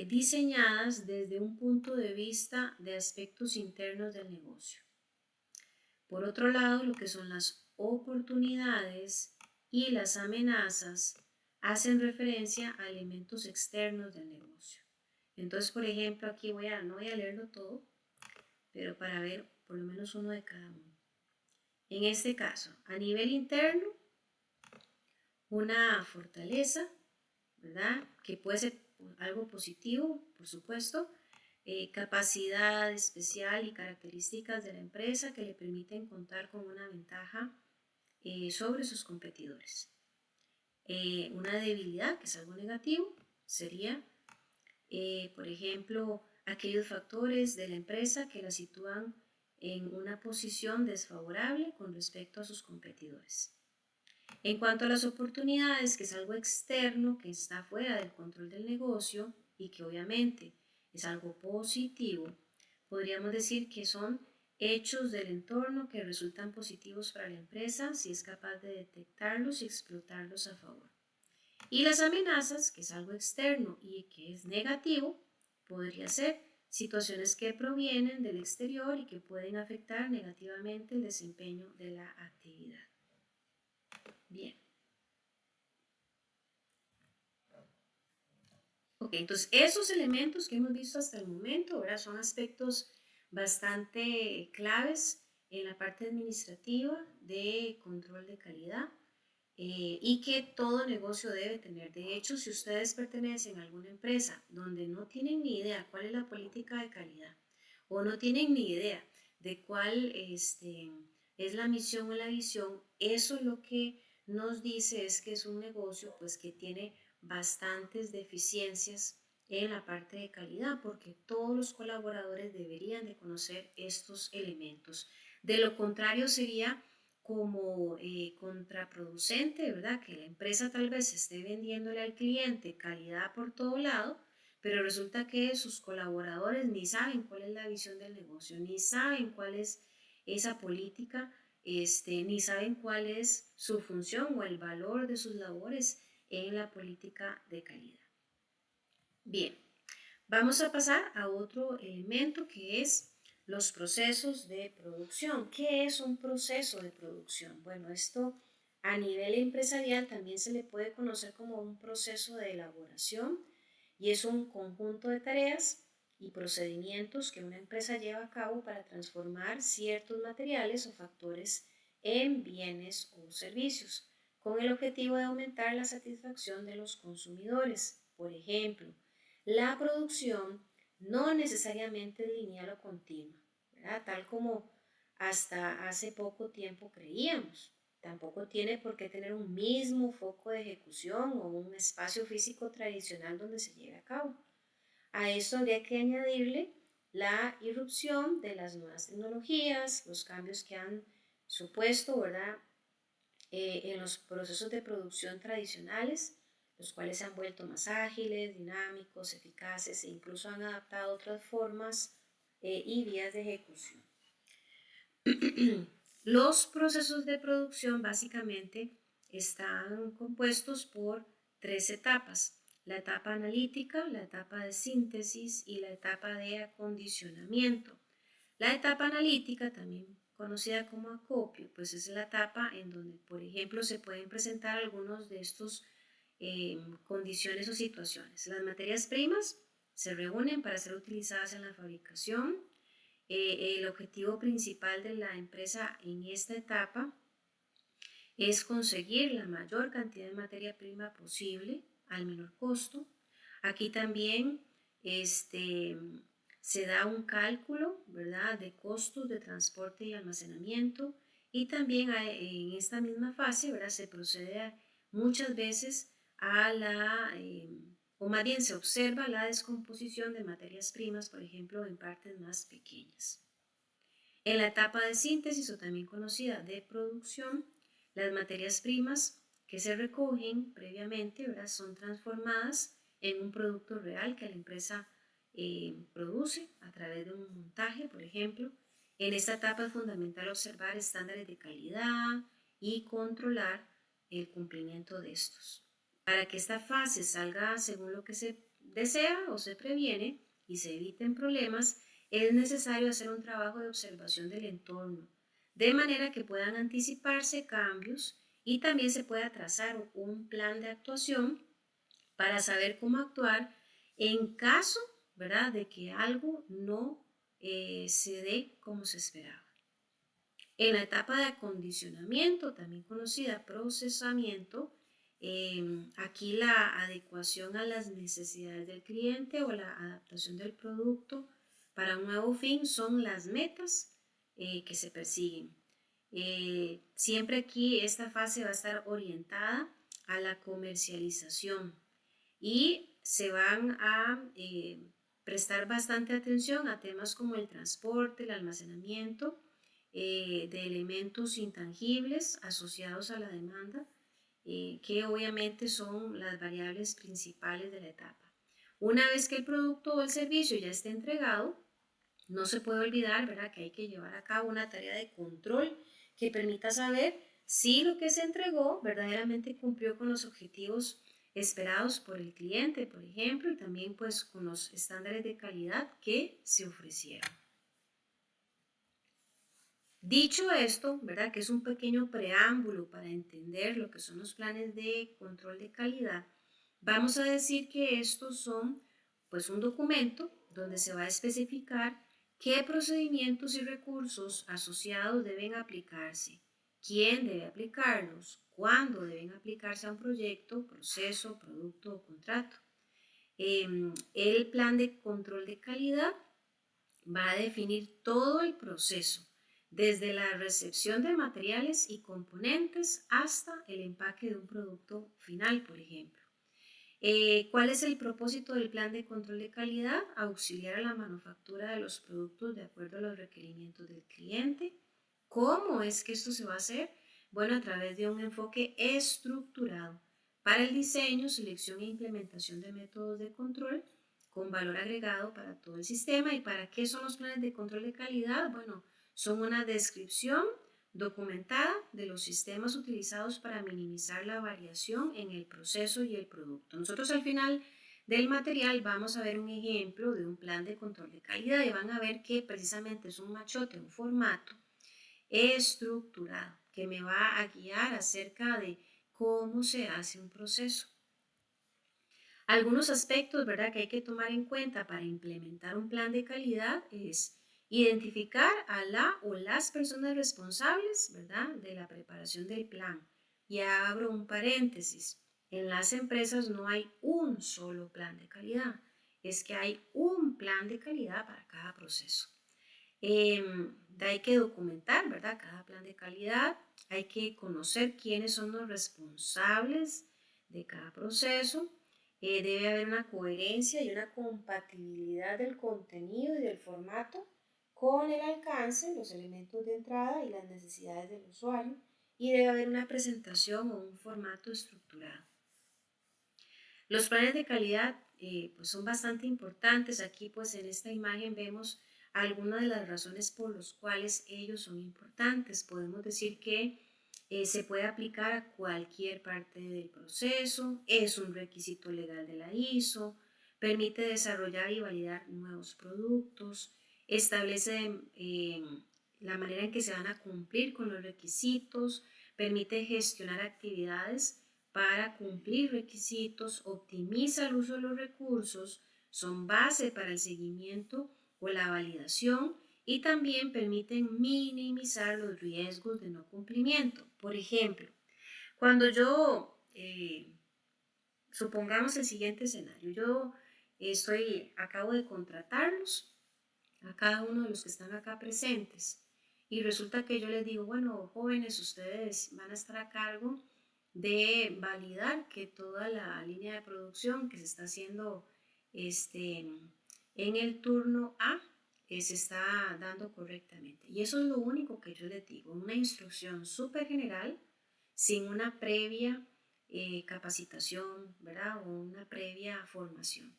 diseñadas desde un punto de vista de aspectos internos del negocio. Por otro lado, lo que son las oportunidades y las amenazas hacen referencia a elementos externos del negocio. Entonces, por ejemplo, aquí no voy a leerlo todo, pero para ver por lo menos uno de cada uno. En este caso, a nivel interno, una fortaleza, ¿verdad? Que puede ser algo positivo, por supuesto, capacidad especial y características de la empresa que le permiten contar con una ventaja sobre sus competidores. Una debilidad, que es algo negativo, sería, por ejemplo, aquellos factores de la empresa que la sitúan en una posición desfavorable con respecto a sus competidores. En cuanto a las oportunidades, que es algo externo, que está fuera del control del negocio y que obviamente es algo positivo, podríamos decir que son hechos del entorno que resultan positivos para la empresa si es capaz de detectarlos y explotarlos a favor. Y las amenazas, que es algo externo y que es negativo, podría ser situaciones que provienen del exterior y que pueden afectar negativamente el desempeño de la actividad. Bien. Ok, entonces esos elementos que hemos visto hasta el momento, ¿verdad? Son aspectos bastante claves en la parte administrativa de control de calidad y que todo negocio debe tener. De hecho, si ustedes pertenecen a alguna empresa donde no tienen ni idea cuál es la política de calidad o no tienen ni idea de cuál es la misión o la visión, eso lo que nos dice es que es un negocio pues que tiene bastantes deficiencias en la parte de calidad, porque todos los colaboradores deberían de conocer estos elementos. De lo contrario sería como contraproducente, ¿verdad? Que la empresa tal vez esté vendiéndole al cliente calidad por todo lado, pero resulta que sus colaboradores ni saben cuál es la visión del negocio, ni saben cuál es esa política, ni saben cuál es su función o el valor de sus labores en la política de calidad. Bien, vamos a pasar a otro elemento que es los procesos de producción. ¿Qué es un proceso de producción? Bueno, esto a nivel empresarial también se le puede conocer como un proceso de elaboración y es un conjunto de tareas y procedimientos que una empresa lleva a cabo para transformar ciertos materiales o factores en bienes o servicios, con el objetivo de aumentar la satisfacción de los consumidores. Por ejemplo, la producción no necesariamente es lineal o continua, ¿verdad? Tal como hasta hace poco tiempo creíamos. Tampoco tiene por qué tener un mismo foco de ejecución o un espacio físico tradicional donde se lleve a cabo. A esto habría que añadirle la irrupción de las nuevas tecnologías, los cambios que han supuesto, ¿verdad? En los procesos de producción tradicionales, los cuales se han vuelto más ágiles, dinámicos, eficaces e incluso han adaptado otras formas y vías de ejecución. Los procesos de producción básicamente están compuestos por tres etapas: la etapa analítica, la etapa de síntesis y la etapa de acondicionamiento. La etapa analítica, también conocida como acopio, pues es la etapa en donde, por ejemplo, se pueden presentar algunos de estos condiciones o situaciones. Las materias primas se reúnen para ser utilizadas en la fabricación. El objetivo principal de la empresa en esta etapa es conseguir la mayor cantidad de materia prima posible al menor costo. Aquí también se da un cálculo, ¿verdad?, de costos de transporte y almacenamiento, y también en esta misma fase, ¿verdad?, se procede muchas veces a o más bien se observa la descomposición de materias primas, por ejemplo, en partes más pequeñas. En la etapa de síntesis, o también conocida de producción, las materias primas que se recogen previamente, ¿verdad?, son transformadas en un producto real que la empresa produce a través de un montaje, por ejemplo. En esta etapa es fundamental observar estándares de calidad y controlar el cumplimiento de estos. Para que esta fase salga según lo que se desea o se previene y se eviten problemas, es necesario hacer un trabajo de observación del entorno, de manera que puedan anticiparse cambios y también se pueda trazar un plan de actuación para saber cómo actuar en caso, ¿verdad?, de que algo no se dé como se esperaba. En la etapa de acondicionamiento, también conocida procesamiento, aquí la adecuación a las necesidades del cliente o la adaptación del producto para un nuevo fin son las metas que se persiguen. Siempre aquí esta fase va a estar orientada a la comercialización y se van a prestar bastante atención a temas como el transporte, el almacenamiento de elementos intangibles asociados a la demanda, que obviamente son las variables principales de la etapa. Una vez que el producto o el servicio ya esté entregado, no se puede olvidar, ¿verdad?, que hay que llevar a cabo una tarea de control que permita saber si lo que se entregó verdaderamente cumplió con los objetivos esperados por el cliente, por ejemplo, y también pues con los estándares de calidad que se ofrecieron. Dicho esto, ¿verdad?, que es un pequeño preámbulo para entender lo que son los planes de control de calidad, vamos a decir que estos son pues un documento donde se va a especificar qué procedimientos y recursos asociados deben aplicarse, quién debe aplicarlos, cuándo deben aplicarse a un proyecto, proceso, producto o contrato. El plan de control de calidad va a definir todo el proceso, desde la recepción de materiales y componentes hasta el empaque de un producto final, por ejemplo. ¿Cuál es el propósito del plan de control de calidad? Auxiliar a la manufactura de los productos de acuerdo a los requerimientos del cliente. ¿Cómo es que esto se va a hacer? Bueno, a través de un enfoque estructurado para el diseño, selección e implementación de métodos de control con valor agregado para todo el sistema. ¿Y para qué son los planes de control de calidad? Bueno, son una descripción documentada de los sistemas utilizados para minimizar la variación en el proceso y el producto. Nosotros al final del material vamos a ver un ejemplo de un plan de control de calidad y van a ver que precisamente es un machote, un formato estructurado que me va a guiar acerca de cómo se hace un proceso. Algunos aspectos, ¿verdad?, que hay que tomar en cuenta para implementar un plan de calidad es identificar a la o las personas responsables, ¿verdad?, de la preparación del plan. Y abro un paréntesis. En las empresas no hay un solo plan de calidad, es que hay un plan de calidad para cada proceso. Hay que documentar, ¿verdad?, cada plan de calidad, hay que conocer quiénes son los responsables de cada proceso. Debe haber una coherencia y una compatibilidad del contenido y del formato con el alcance, los elementos de entrada y las necesidades del usuario, y debe haber una presentación o un formato estructurado. Los planes de calidad pues son bastante importantes. Aquí pues en esta imagen vemos algunas de las razones por las cuales ellos son importantes. Podemos decir que se puede aplicar a cualquier parte del proceso, es un requisito legal de la ISO, permite desarrollar y validar nuevos productos, establece la manera en que se van a cumplir con los requisitos, permite gestionar actividades para cumplir requisitos, optimiza el uso de los recursos, son base para el seguimiento o la validación y también permiten minimizar los riesgos de no cumplimiento. Por ejemplo, cuando yo, supongamos el siguiente escenario, yo acabo de contratarlos a cada uno de los que están acá presentes y resulta que yo les digo, bueno, jóvenes, ustedes van a estar a cargo de validar que toda la línea de producción que se está haciendo en el turno A se está dando correctamente. Y eso es lo único que yo les digo, una instrucción súper general, sin una previa capacitación, ¿verdad? O una previa formación.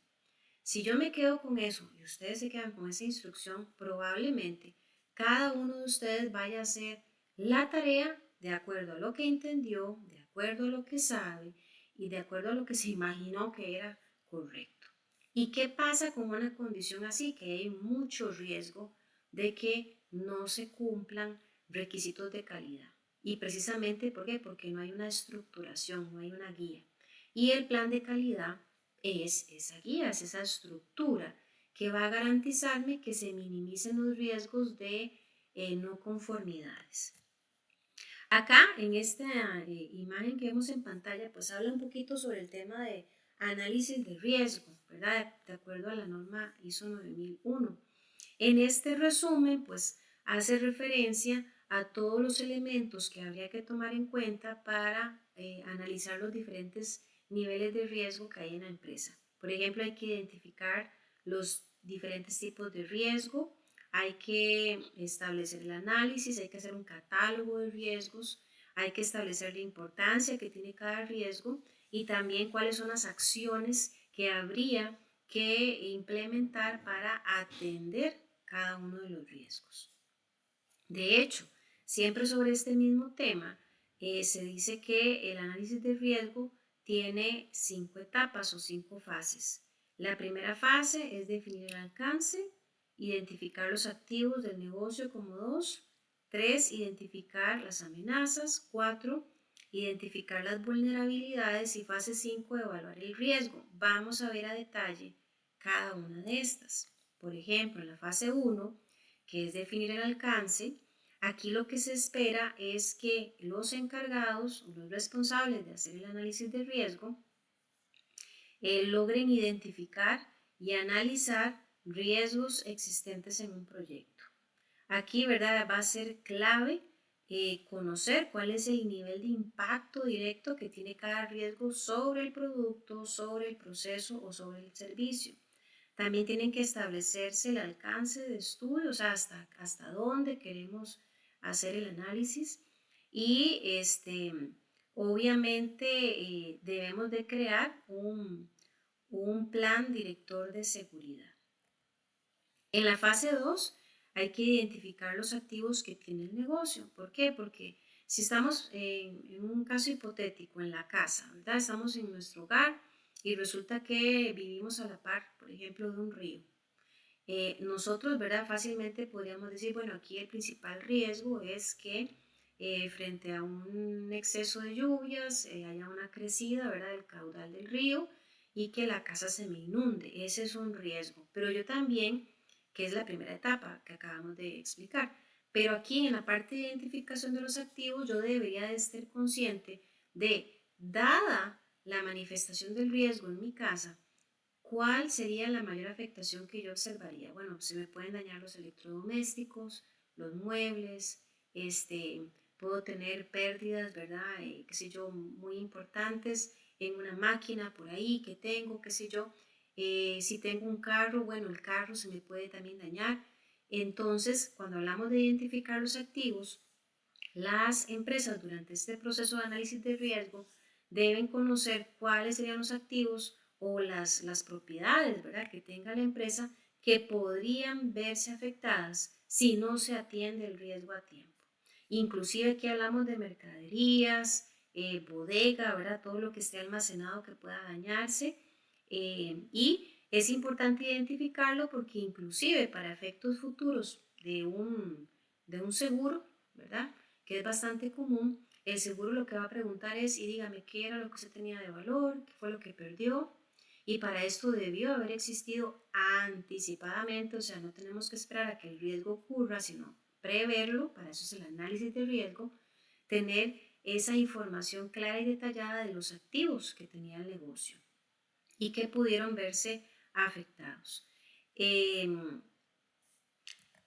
Si yo me quedo con eso y ustedes se quedan con esa instrucción, probablemente cada uno de ustedes vaya a hacer la tarea de acuerdo a lo que entendió, de acuerdo a lo que sabe y de acuerdo a lo que se imaginó que era correcto. ¿Y qué pasa con una condición así? Que hay mucho riesgo de que no se cumplan requisitos de calidad. Y precisamente, ¿por qué? Porque no hay una estructuración, no hay una guía. Y el plan de calidad es esa guía, es esa estructura que va a garantizarme que se minimicen los riesgos de no conformidades. Acá, en esta imagen que vemos en pantalla, pues habla un poquito sobre el tema de análisis de riesgo, ¿verdad? De acuerdo a la norma ISO 9001. En este resumen, pues hace referencia a todos los elementos que habría que tomar en cuenta para analizar los diferentes niveles de riesgo que hay en la empresa. Por ejemplo, hay que identificar los diferentes tipos de riesgo, hay que establecer el análisis, hay que hacer un catálogo de riesgos, hay que establecer la importancia que tiene cada riesgo y también cuáles son las acciones que habría que implementar para atender cada uno de los riesgos. De hecho, siempre sobre este mismo tema, se dice que el análisis de riesgo tiene 5 etapas o 5 fases. La primera fase es definir el alcance, identificar los activos del negocio como 2, 3, identificar las amenazas, 4, identificar las vulnerabilidades y fase 5, evaluar el riesgo. Vamos a ver a detalle cada una de estas. Por ejemplo, en la fase 1, que es definir el alcance, aquí lo que se espera es que los encargados o los responsables de hacer el análisis de riesgo logren identificar y analizar riesgos existentes en un proyecto. Aquí, ¿verdad? Va a ser clave conocer cuál es el nivel de impacto directo que tiene cada riesgo sobre el producto, sobre el proceso o sobre el servicio. También tienen que establecerse el alcance de estudio, o sea, hasta dónde queremos hacer el análisis y obviamente debemos de crear un plan director de seguridad. En la fase 2 hay que identificar los activos que tiene el negocio. ¿Por qué? Porque si estamos en un caso hipotético en la casa, ¿verdad? Estamos en nuestro hogar y resulta que vivimos a la par, por ejemplo, de un río. Nosotros, ¿verdad? Fácilmente podríamos decir, bueno, aquí el principal riesgo es que frente a un exceso de lluvias haya una crecida, ¿verdad? Del caudal del río y que la casa se me inunde. Ese es un riesgo. Pero yo también, que es la primera etapa que acabamos de explicar, pero aquí en la parte de identificación de los activos yo debería de estar consciente de, dada la manifestación del riesgo en mi casa, ¿cuál sería la mayor afectación que yo observaría? Bueno, se me pueden dañar los electrodomésticos, los muebles, puedo tener pérdidas, ¿verdad? Qué sé yo, muy importantes en una máquina por ahí que tengo, qué sé yo. Si tengo un carro, bueno, el carro se me puede también dañar. Entonces, cuando hablamos de identificar los activos, las empresas durante este proceso de análisis de riesgo deben conocer cuáles serían los activos o las propiedades, ¿verdad?, que tenga la empresa que podrían verse afectadas si no se atiende el riesgo a tiempo. Inclusive aquí hablamos de mercaderías, bodega, ¿verdad?, todo lo que esté almacenado que pueda dañarse y es importante identificarlo porque inclusive para efectos futuros de un seguro, ¿verdad?, que es bastante común, el seguro lo que va a preguntar es, y dígame, ¿qué era lo que usted tenía de valor? ¿Qué fue lo que perdió? Y para esto debió haber existido anticipadamente, o sea, no tenemos que esperar a que el riesgo ocurra, sino preverlo, para eso es el análisis de riesgo, tener esa información clara y detallada de los activos que tenía el negocio y que pudieron verse afectados.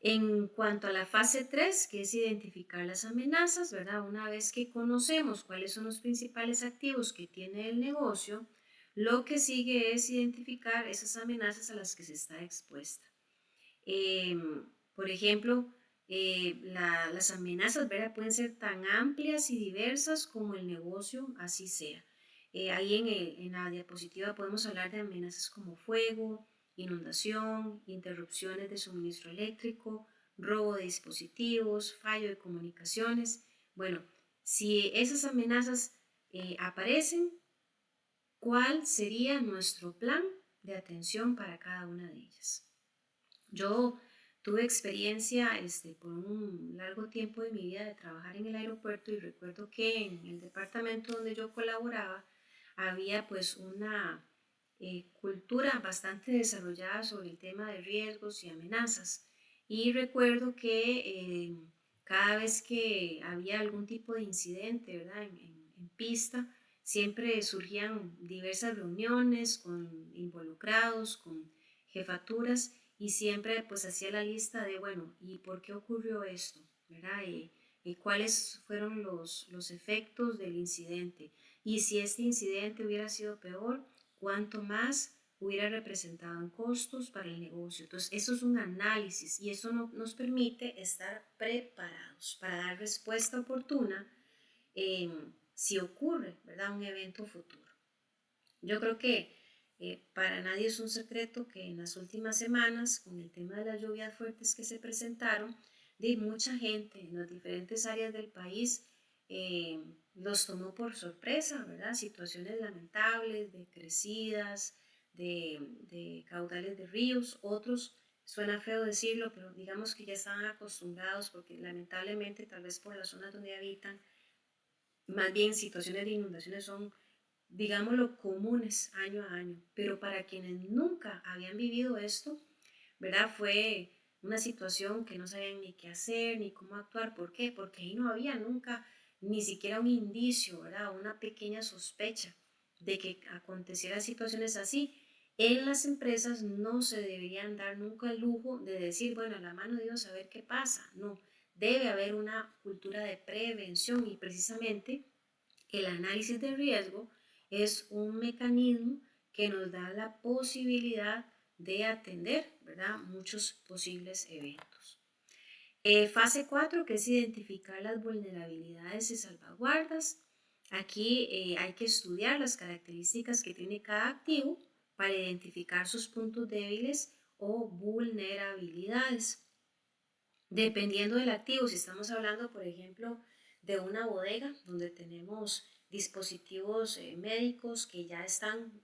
En cuanto a la fase 3, que es identificar las amenazas, ¿verdad? Una vez que conocemos cuáles son los principales activos que tiene el negocio, lo que sigue es identificar esas amenazas a las que se está expuesta. Por ejemplo, las amenazas, ¿verdad?, pueden ser tan amplias y diversas como el negocio así sea. Ahí en la diapositiva podemos hablar de amenazas como fuego, inundación, interrupciones de suministro eléctrico, robo de dispositivos, fallo de comunicaciones. Bueno, si esas amenazas aparecen, ¿cuál sería nuestro plan de atención para cada una de ellas? Yo tuve experiencia por un largo tiempo de mi vida de trabajar en el aeropuerto y recuerdo que en el departamento donde yo colaboraba había pues cultura bastante desarrollada sobre el tema de riesgos y amenazas. Y recuerdo que cada vez que había algún tipo de incidente, ¿verdad? En pista, siempre surgían diversas reuniones con involucrados, con jefaturas, y siempre pues hacía la lista de, bueno, ¿y por qué ocurrió esto? ¿Verdad? Y cuáles fueron los efectos del incidente. Y si este incidente hubiera sido peor, cuánto más hubiera representado en costos para el negocio. Entonces, eso es un análisis y eso nos permite estar preparados para dar respuesta oportuna si ocurre, ¿verdad? Un evento futuro. Yo creo que para nadie es un secreto que en las últimas semanas, con el tema de las lluvias fuertes que se presentaron, de mucha gente en las diferentes áreas del país eh, los tomó por sorpresa, ¿verdad? Situaciones lamentables de crecidas, de caudales de ríos, otros, suena feo decirlo, pero digamos que ya estaban acostumbrados porque lamentablemente tal vez por las zonas donde habitan, más bien situaciones de inundaciones son, digámoslo, comunes año a año, pero para quienes nunca habían vivido esto, ¿verdad? Fue una situación que no sabían ni qué hacer, ni cómo actuar. ¿Por qué? Porque ahí no había nunca ni siquiera un indicio, ¿verdad? Una pequeña sospecha de que acontecieran situaciones así. En las empresas no se deberían dar nunca el lujo de decir, bueno, a la mano de Dios a ver qué pasa. No, debe haber una cultura de prevención y precisamente el análisis de riesgo es un mecanismo que nos da la posibilidad de atender, ¿verdad? Muchos posibles eventos. Fase 4, que es identificar las vulnerabilidades y salvaguardas. Aquí hay que estudiar las características que tiene cada activo para identificar sus puntos débiles o vulnerabilidades. Dependiendo del activo, si estamos hablando, por ejemplo, de una bodega donde tenemos dispositivos médicos que ya están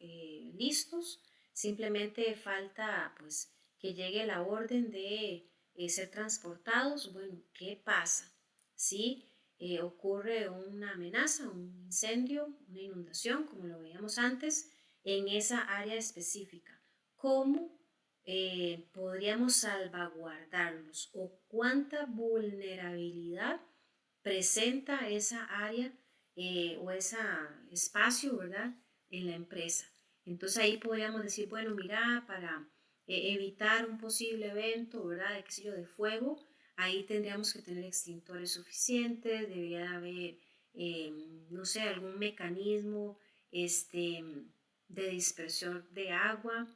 listos, simplemente falta pues que llegue la orden de ser transportados. Bueno, ¿qué pasa si ocurre una amenaza, un incendio, una inundación, como lo veíamos antes, en esa área específica? ¿Cómo podríamos salvaguardarlos o cuánta vulnerabilidad presenta esa área o ese espacio, ¿verdad? En la empresa. Entonces ahí podríamos decir, bueno, mira, para evitar un posible evento, ¿verdad? De qué sé yo, de fuego, ahí tendríamos que tener extintores suficientes, debería haber, eh, no sé, algún mecanismo este, de dispersión de agua,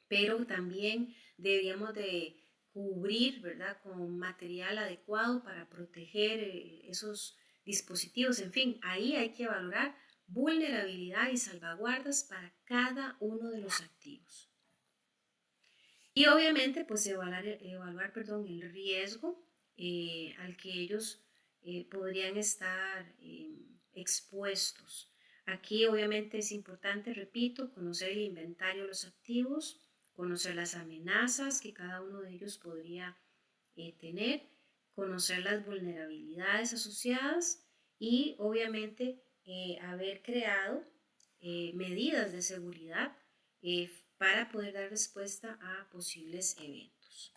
pero también deberíamos de cubrir, ¿verdad? Con material adecuado para proteger esos dispositivos. En fin, ahí hay que valorar vulnerabilidad y salvaguardas para cada uno de los activos. Y obviamente, pues evaluar perdón, el riesgo al que ellos podrían estar expuestos. Aquí obviamente es importante, repito, conocer el inventario de los activos, conocer las amenazas que cada uno de ellos podría tener, conocer las vulnerabilidades asociadas y obviamente haber creado medidas de seguridad para poder dar respuesta a posibles eventos.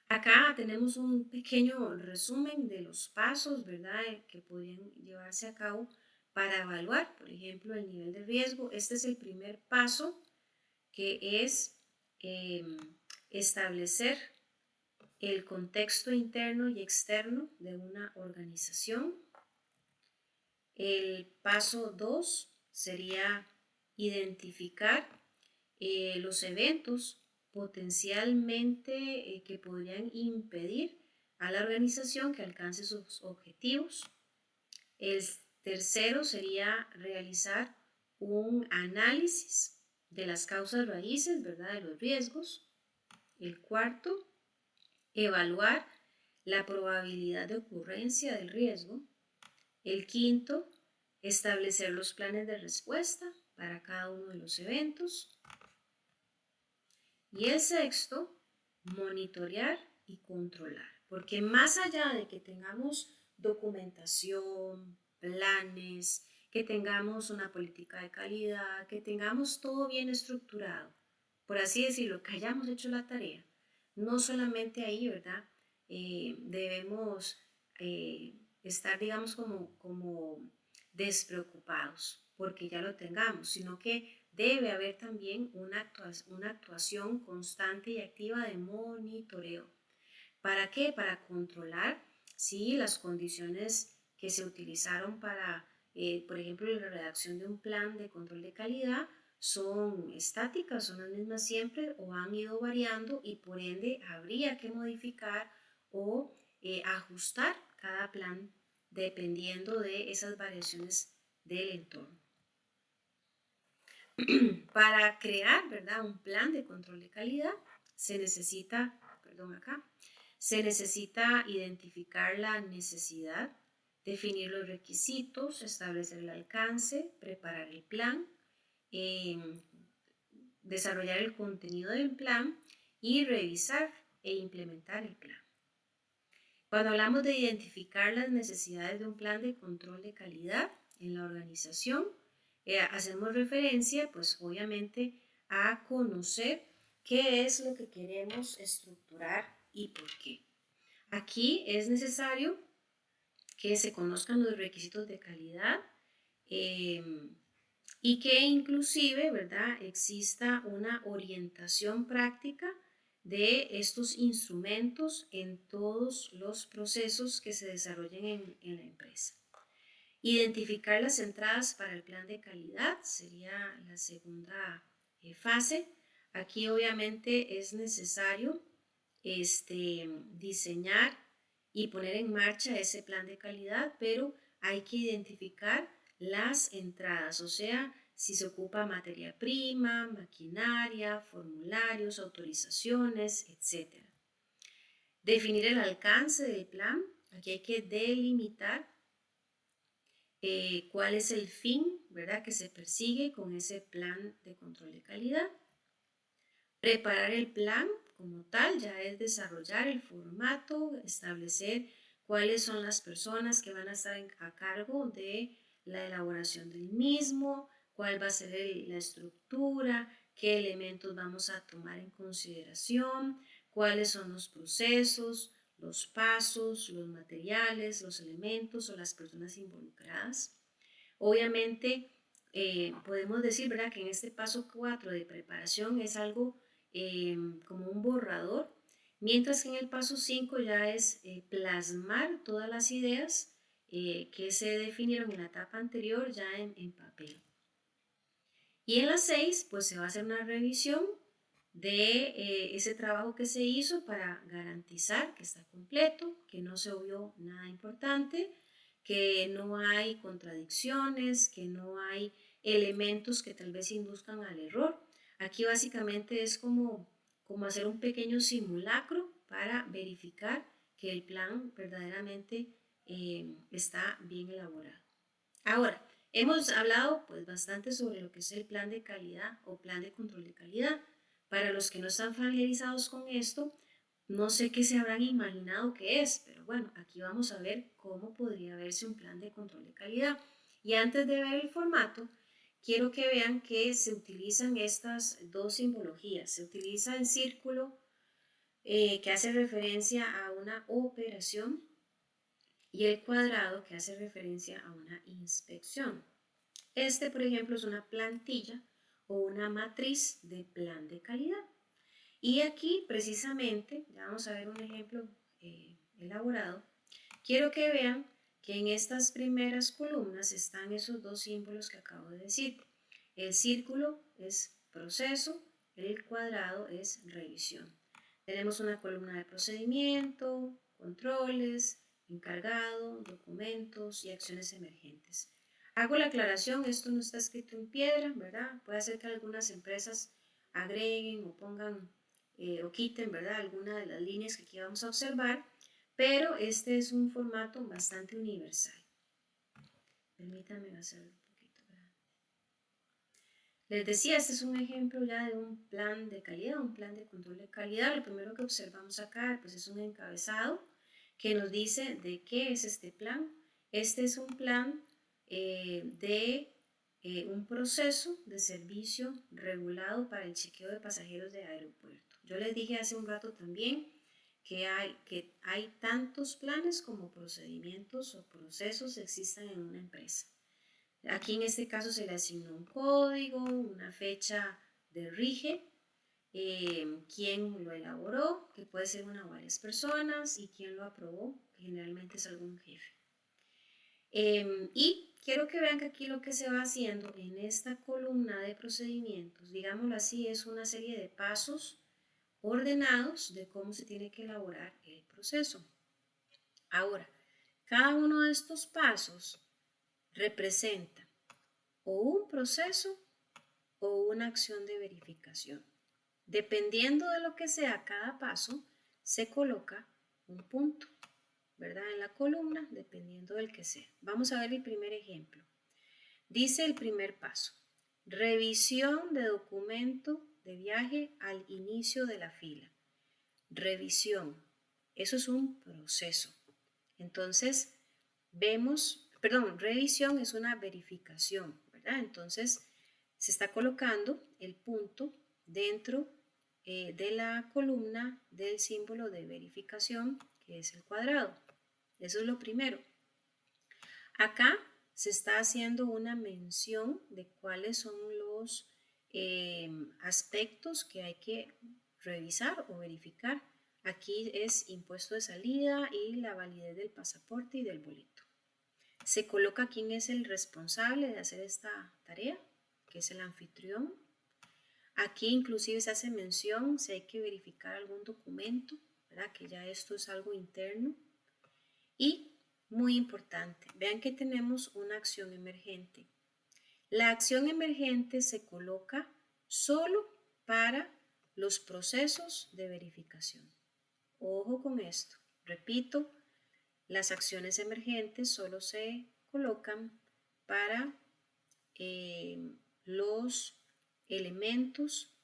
Acá tenemos un pequeño resumen de los pasos, ¿verdad?, que podrían llevarse a cabo para evaluar, por ejemplo, el nivel de riesgo. Este es el primer paso, que es eh, establecer el contexto interno y externo de una organización. El paso 2 sería identificar los eventos potencialmente que podrían impedir a la organización que alcance sus objetivos. El tercero sería realizar un análisis de las causas raíces, ¿verdad?, de los riesgos. El cuarto, evaluar la probabilidad de ocurrencia del riesgo. El quinto, establecer los planes de respuesta para cada uno de los eventos. Y el sexto, monitorear y controlar. Porque más allá de que tengamos documentación, planes, que tengamos una política de calidad, que tengamos todo bien estructurado, por así decirlo, que hayamos hecho la tarea. No solamente ahí, ¿verdad? Debemos estar, digamos, como despreocupados porque ya lo tengamos, sino que debe haber también una actuación constante y activa de monitoreo. ¿Para qué? Para controlar si las condiciones que se utilizaron para, por ejemplo, la redacción de un plan de control de calidad son estáticas, son las mismas siempre o han ido variando y por ende habría que modificar o ajustar cada plan dependiendo de esas variaciones del entorno. Para crear, ¿verdad?, un plan de control de calidad se necesita, se necesita identificar la necesidad, definir los requisitos, establecer el alcance, preparar el plan, eh, desarrollar el contenido del plan y revisar e implementar el plan. Cuando hablamos de identificar las necesidades de un plan de control de calidad en la organización, hacemos referencia, pues obviamente, a conocer qué es lo que queremos estructurar y por qué. Aquí es necesario que se conozcan los requisitos de calidad y que inclusive, ¿verdad?, exista una orientación práctica de estos instrumentos en todos los procesos que se desarrollen en la empresa. Identificar las entradas para el plan de calidad sería la segunda fase. Aquí obviamente es necesario diseñar y poner en marcha ese plan de calidad, pero hay que identificar las entradas, o sea, si se ocupa materia prima, maquinaria, formularios, autorizaciones, etc. Definir el alcance del plan. Aquí hay que delimitar cuál es el fin, ¿verdad?, que se persigue con ese plan de control de calidad. Preparar el plan como tal ya es desarrollar el formato, establecer cuáles son las personas que van a estar a cargo de la elaboración del mismo, cuál va a ser la estructura, qué elementos vamos a tomar en consideración, cuáles son los procesos, los pasos, los materiales, los elementos o las personas involucradas. Obviamente podemos decir, ¿verdad?, que en este paso 4 de preparación es algo como un borrador, mientras que en el paso 5 ya es plasmar todas las ideas que se definieron en la etapa anterior ya en papel. Y en la 6 pues se va a hacer una revisión de ese trabajo que se hizo para garantizar que está completo, que no se obvió nada importante, que no hay contradicciones, que no hay elementos que tal vez induzcan al error. Aquí básicamente es como hacer un pequeño simulacro para verificar que el plan verdaderamente está bien elaborado. Ahora, hemos hablado pues bastante sobre lo que es el plan de calidad o plan de control de calidad. Para los que no están familiarizados con esto, no sé qué se habrán imaginado que es, pero bueno, aquí vamos a ver cómo podría verse un plan de control de calidad. Y antes de ver el formato, quiero que vean que se utilizan estas dos simbologías. Se utiliza el círculo que hace referencia a una operación y el cuadrado que hace referencia a una inspección. Este, por ejemplo, es una plantilla o una matriz de plan de calidad. Y aquí, precisamente, ya vamos a ver un ejemplo elaborado. Quiero que vean que en estas primeras columnas están esos dos símbolos que acabo de decir. El círculo es proceso, el cuadrado es revisión. Tenemos una columna de procedimiento, controles, encargado, documentos y acciones emergentes. Hago la aclaración, esto no está escrito en piedra, ¿verdad? Puede ser que algunas empresas agreguen o pongan o quiten, ¿verdad?, alguna de las líneas que aquí vamos a observar, pero este es un formato bastante universal. Permítanme hacerlo un poquito grande. Les decía, este es un ejemplo ya de un plan de calidad, un plan de control de calidad. Lo primero que observamos acá pues, es un encabezado que nos dice de qué es este plan. Este es un plan de un proceso de servicio regulado para el chequeo de pasajeros de aeropuerto. Yo les dije hace un rato también que hay tantos planes como procedimientos o procesos existan en una empresa. Aquí en este caso se le asignó un código, una fecha de rige, quién lo elaboró, que puede ser una o varias personas, y quién lo aprobó, que generalmente es algún jefe. Y quiero que vean que aquí lo que se va haciendo en esta columna de procedimientos, digámoslo así, es una serie de pasos ordenados de cómo se tiene que elaborar el proceso. Ahora, cada uno de estos pasos representa o un proceso o una acción de verificación. Dependiendo de lo que sea cada paso, se coloca un punto, ¿verdad? En la columna, dependiendo del que sea. Vamos a ver el primer ejemplo. Dice el primer paso, revisión de documento de viaje al inicio de la fila. Revisión, eso es un proceso. Entonces, revisión es una verificación, ¿verdad? Entonces, se está colocando el punto dentro de la columna del símbolo de verificación, que es el cuadrado. Eso es lo primero. Acá se está haciendo una mención de cuáles son los aspectos que hay que revisar o verificar. Aquí es impuesto de salida y la validez del pasaporte y del boleto. Se coloca quién es el responsable de hacer esta tarea, que es el anfitrión. Aquí inclusive se hace mención si hay que verificar algún documento, ¿verdad? Que ya esto es algo interno. Y muy importante, vean que tenemos una acción emergente. La acción emergente se coloca solo para los procesos de verificación. Ojo con esto. Repito, las acciones emergentes solo se colocan para los elementos,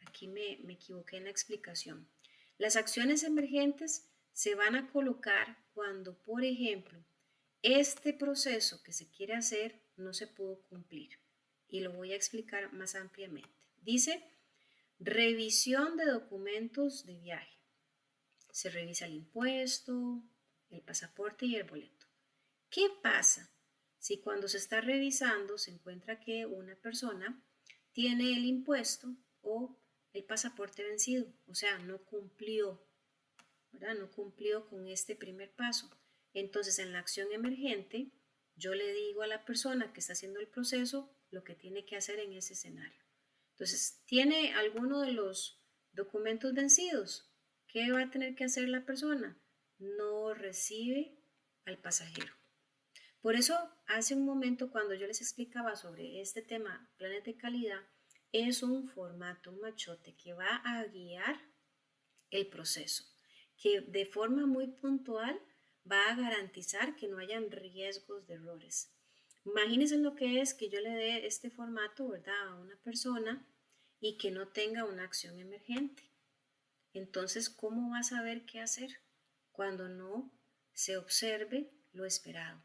aquí me equivoqué en la explicación. Las acciones emergentes se van a colocar cuando, por ejemplo, este proceso que se quiere hacer no se pudo cumplir. Y lo voy a explicar más ampliamente. Dice, revisión de documentos de viaje. Se revisa el impuesto, el pasaporte y el boleto. ¿Qué pasa si cuando se está revisando se encuentra que una persona tiene el impuesto o el pasaporte vencido? O sea, no cumplió, ¿verdad? No cumplió con este primer paso. Entonces, en la acción emergente, yo le digo a la persona que está haciendo el proceso lo que tiene que hacer en ese escenario. Entonces, ¿tiene alguno de los documentos vencidos? ¿Qué va a tener que hacer la persona? No recibe al pasajero. Por eso, hace un momento cuando yo les explicaba sobre este tema, planes de calidad, es un formato, un machote que va a guiar el proceso, que de forma muy puntual va a garantizar que no hayan riesgos de errores. Imagínense lo que es que yo le dé este formato, ¿verdad?, a una persona y que no tenga una acción emergente. Entonces, ¿cómo va a saber qué hacer cuando no se observe lo esperado?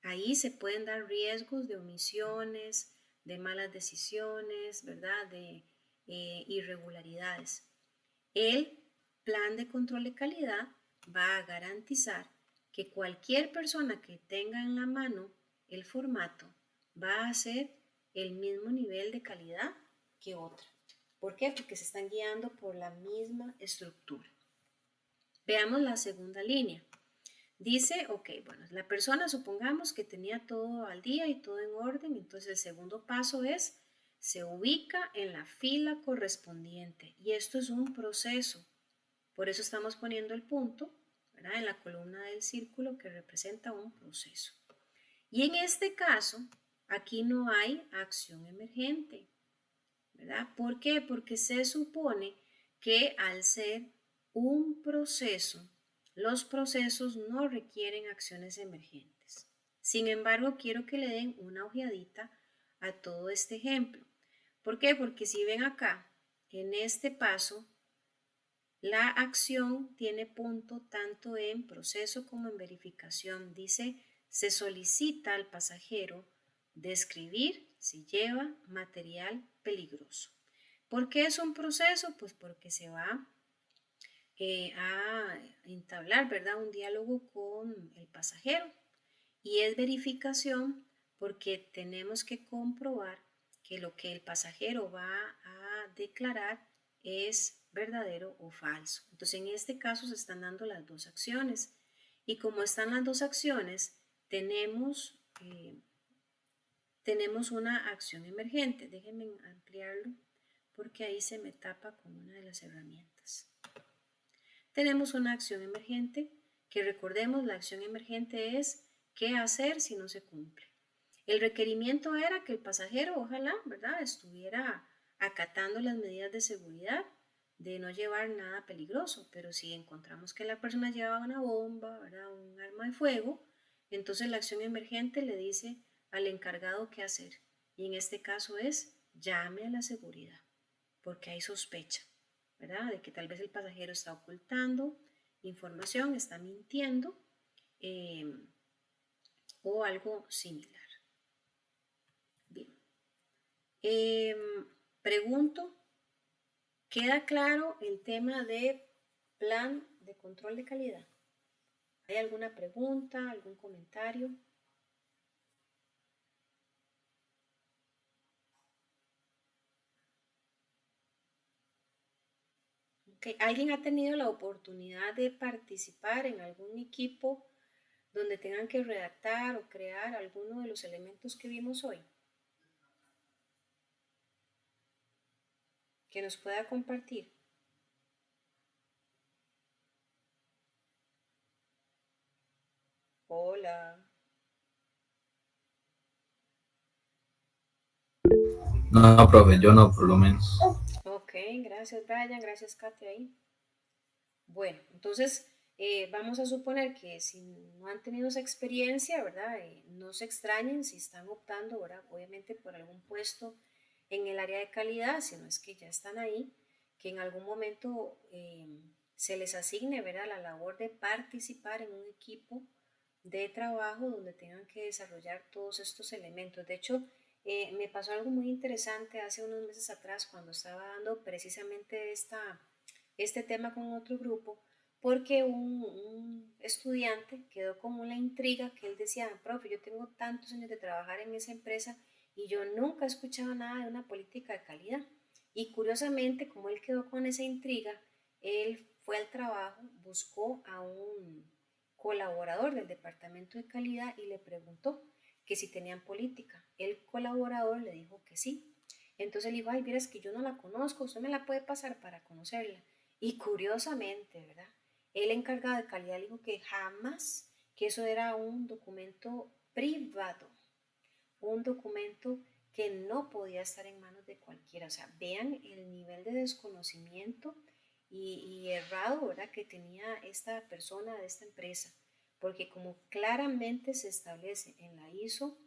Ahí se pueden dar riesgos de omisiones, de malas decisiones, ¿verdad?, de irregularidades. El plan de control de calidad va a garantizar que cualquier persona que tenga en la mano el formato va a hacer el mismo nivel de calidad que otra. ¿Por qué? Porque se están guiando por la misma estructura. Veamos la segunda línea. Dice, ok, bueno, la persona supongamos que tenía todo al día y todo en orden, entonces el segundo paso es, se ubica en la fila correspondiente y esto es un proceso. Por eso estamos poniendo el punto, ¿verdad?, en la columna del círculo que representa un proceso. Y en este caso, aquí no hay acción emergente, ¿verdad? ¿Por qué? Porque se supone que al ser un proceso, los procesos no requieren acciones emergentes. Sin embargo, quiero que le den una ojeadita a todo este ejemplo. ¿Por qué? Porque si ven acá, en este paso, La acción tiene punto tanto en proceso como en verificación. Dice, se solicita al pasajero describir si lleva material peligroso. ¿Por qué es un proceso? Pues porque se va a entablar, ¿verdad?, un diálogo con el pasajero. Y es verificación porque tenemos que comprobar que lo que el pasajero va a declarar es verdadero o falso. Entonces, en este caso se están dando las dos acciones. Y como están las dos acciones, tenemos una acción emergente. Déjenme ampliarlo porque ahí se me tapa con una de las herramientas. Tenemos una acción emergente que, recordemos, la acción emergente es qué hacer si no se cumple. El requerimiento era que el pasajero, ojalá, ¿verdad?, estuviera acatando las medidas de seguridad de no llevar nada peligroso, pero si encontramos que la persona llevaba una bomba, ¿verdad?, un arma de fuego, entonces la acción emergente le dice al encargado qué hacer. Y en este caso es llame a la seguridad, porque hay sospecha, ¿verdad?, de que tal vez el pasajero está ocultando información, está mintiendo eh, o algo similar. Bien. Pregunto, ¿queda claro el tema de plan de control de calidad? ¿Hay alguna pregunta, algún comentario? Okay. ¿Alguien ha tenido la oportunidad de participar en algún equipo donde tengan que redactar o crear alguno de los elementos que vimos hoy? Que nos pueda compartir. Hola. No, profe, yo no, por lo menos. Ok, gracias Brian, gracias Katia ahí. Bueno, entonces vamos a suponer que si no han tenido esa experiencia, ¿verdad? No se extrañen si están optando, ¿verdad?, obviamente por algún puesto en el área de calidad, si no es que ya están ahí, que en algún momento se les asigne, ¿verdad?, la labor de participar en un equipo de trabajo donde tengan que desarrollar todos estos elementos. De hecho, me pasó algo muy interesante hace unos meses atrás cuando estaba dando precisamente este tema con otro grupo, porque un estudiante quedó con una intriga que él decía, profe, yo tengo tantos años de trabajar en esa empresa y yo nunca he escuchado nada de una política de calidad. Y curiosamente, como él quedó con esa intriga, él fue al trabajo, buscó a un colaborador del departamento de calidad y le preguntó que si tenían política. El colaborador le dijo que sí. Entonces le dijo, ay, vieras que yo no la conozco, usted me la puede pasar para conocerla. Y curiosamente, ¿verdad?, el encargado de calidad le dijo que jamás, que eso era un documento privado, un documento que no podía estar en manos de cualquiera. O sea, vean el nivel de desconocimiento y errado, ¿verdad?, que tenía esta persona de esta empresa, porque como claramente se establece en la ISO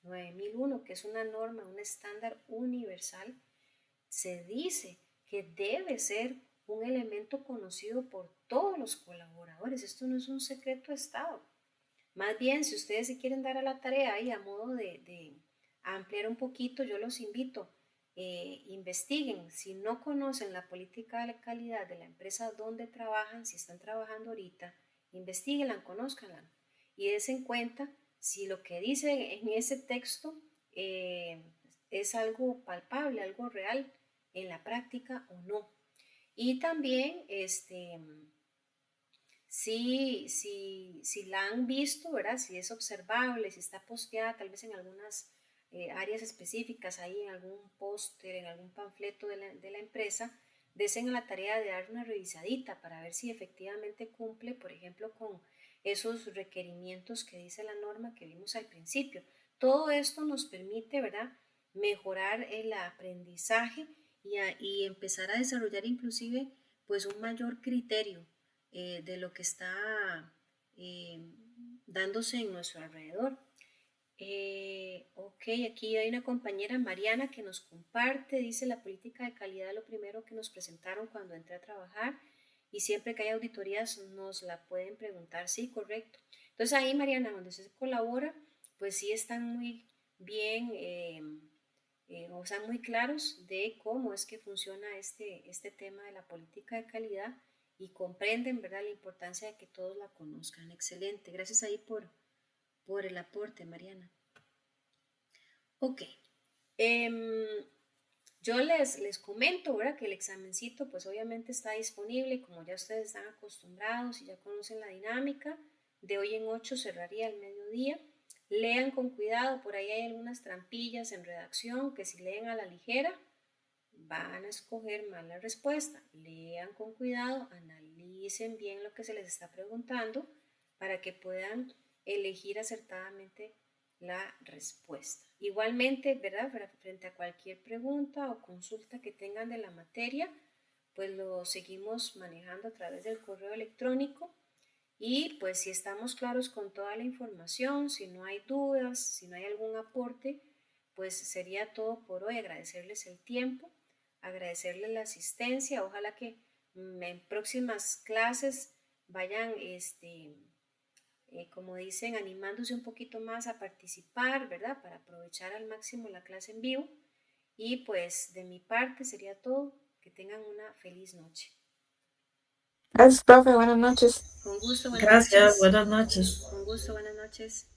9001, que es una norma, un estándar universal, se dice que debe ser un elemento conocido por todos los colaboradores. Esto no es un secreto de Estado. Más bien, si ustedes se quieren dar a la tarea y a modo de ampliar un poquito, yo los invito, investiguen. Si no conocen la política de la calidad de la empresa donde trabajan, si están trabajando ahorita, investiguenla, conózcanla y den cuenta si lo que dice en ese texto es algo palpable, algo real en la práctica o no. Y también, si la han visto, ¿verdad?, si es observable, si está posteada tal vez en algunas áreas específicas, ahí en algún póster, en algún panfleto de la empresa, desen a la tarea de dar una revisadita para ver si efectivamente cumple, por ejemplo, con esos requerimientos que dice la norma que vimos al principio. Todo esto nos permite, ¿verdad?, mejorar el aprendizaje y empezar a desarrollar inclusive pues un mayor criterio de lo que está eh, dándose en nuestro alrededor. Ok, aquí hay una compañera, Mariana, que nos comparte, dice la política de calidad, lo primero que nos presentaron cuando entré a trabajar. y siempre que hay auditorías nos la pueden preguntar, sí, correcto. Entonces ahí, Mariana, donde se colabora, pues sí están muy bien, o sea, muy claros de cómo es que funciona este tema de la política de calidad y comprenden, ¿verdad?, la importancia de que todos la conozcan. Excelente. Gracias ahí por el aporte, Mariana. Ok. Em, yo les comento, ¿verdad?, que el examencito pues obviamente está disponible, como ya ustedes están acostumbrados y ya conocen la dinámica, de hoy en 8 cerraría al mediodía. Lean con cuidado, por ahí hay algunas trampillas en redacción que si leen a la ligera van a escoger mal la respuesta. Lean con cuidado, analicen bien lo que se les está preguntando para que puedan elegir acertadamente la respuesta. Igualmente, ¿verdad? Frente a cualquier pregunta o consulta que tengan de la materia, pues lo seguimos manejando a través del correo electrónico y pues si estamos claros con toda la información, si no hay dudas, si no hay algún aporte, pues sería todo por hoy. Agradecerles el tiempo, agradecerles la asistencia. Ojalá que en próximas clases vayan, como dicen, animándose un poquito más a participar, ¿verdad? Para aprovechar al máximo la clase en vivo. Y pues de mi parte sería todo. Que tengan una feliz noche. Gracias, profe. Buenas noches. Con gusto, buenas Gracias, noches. buenas noches. Con gusto, buenas noches.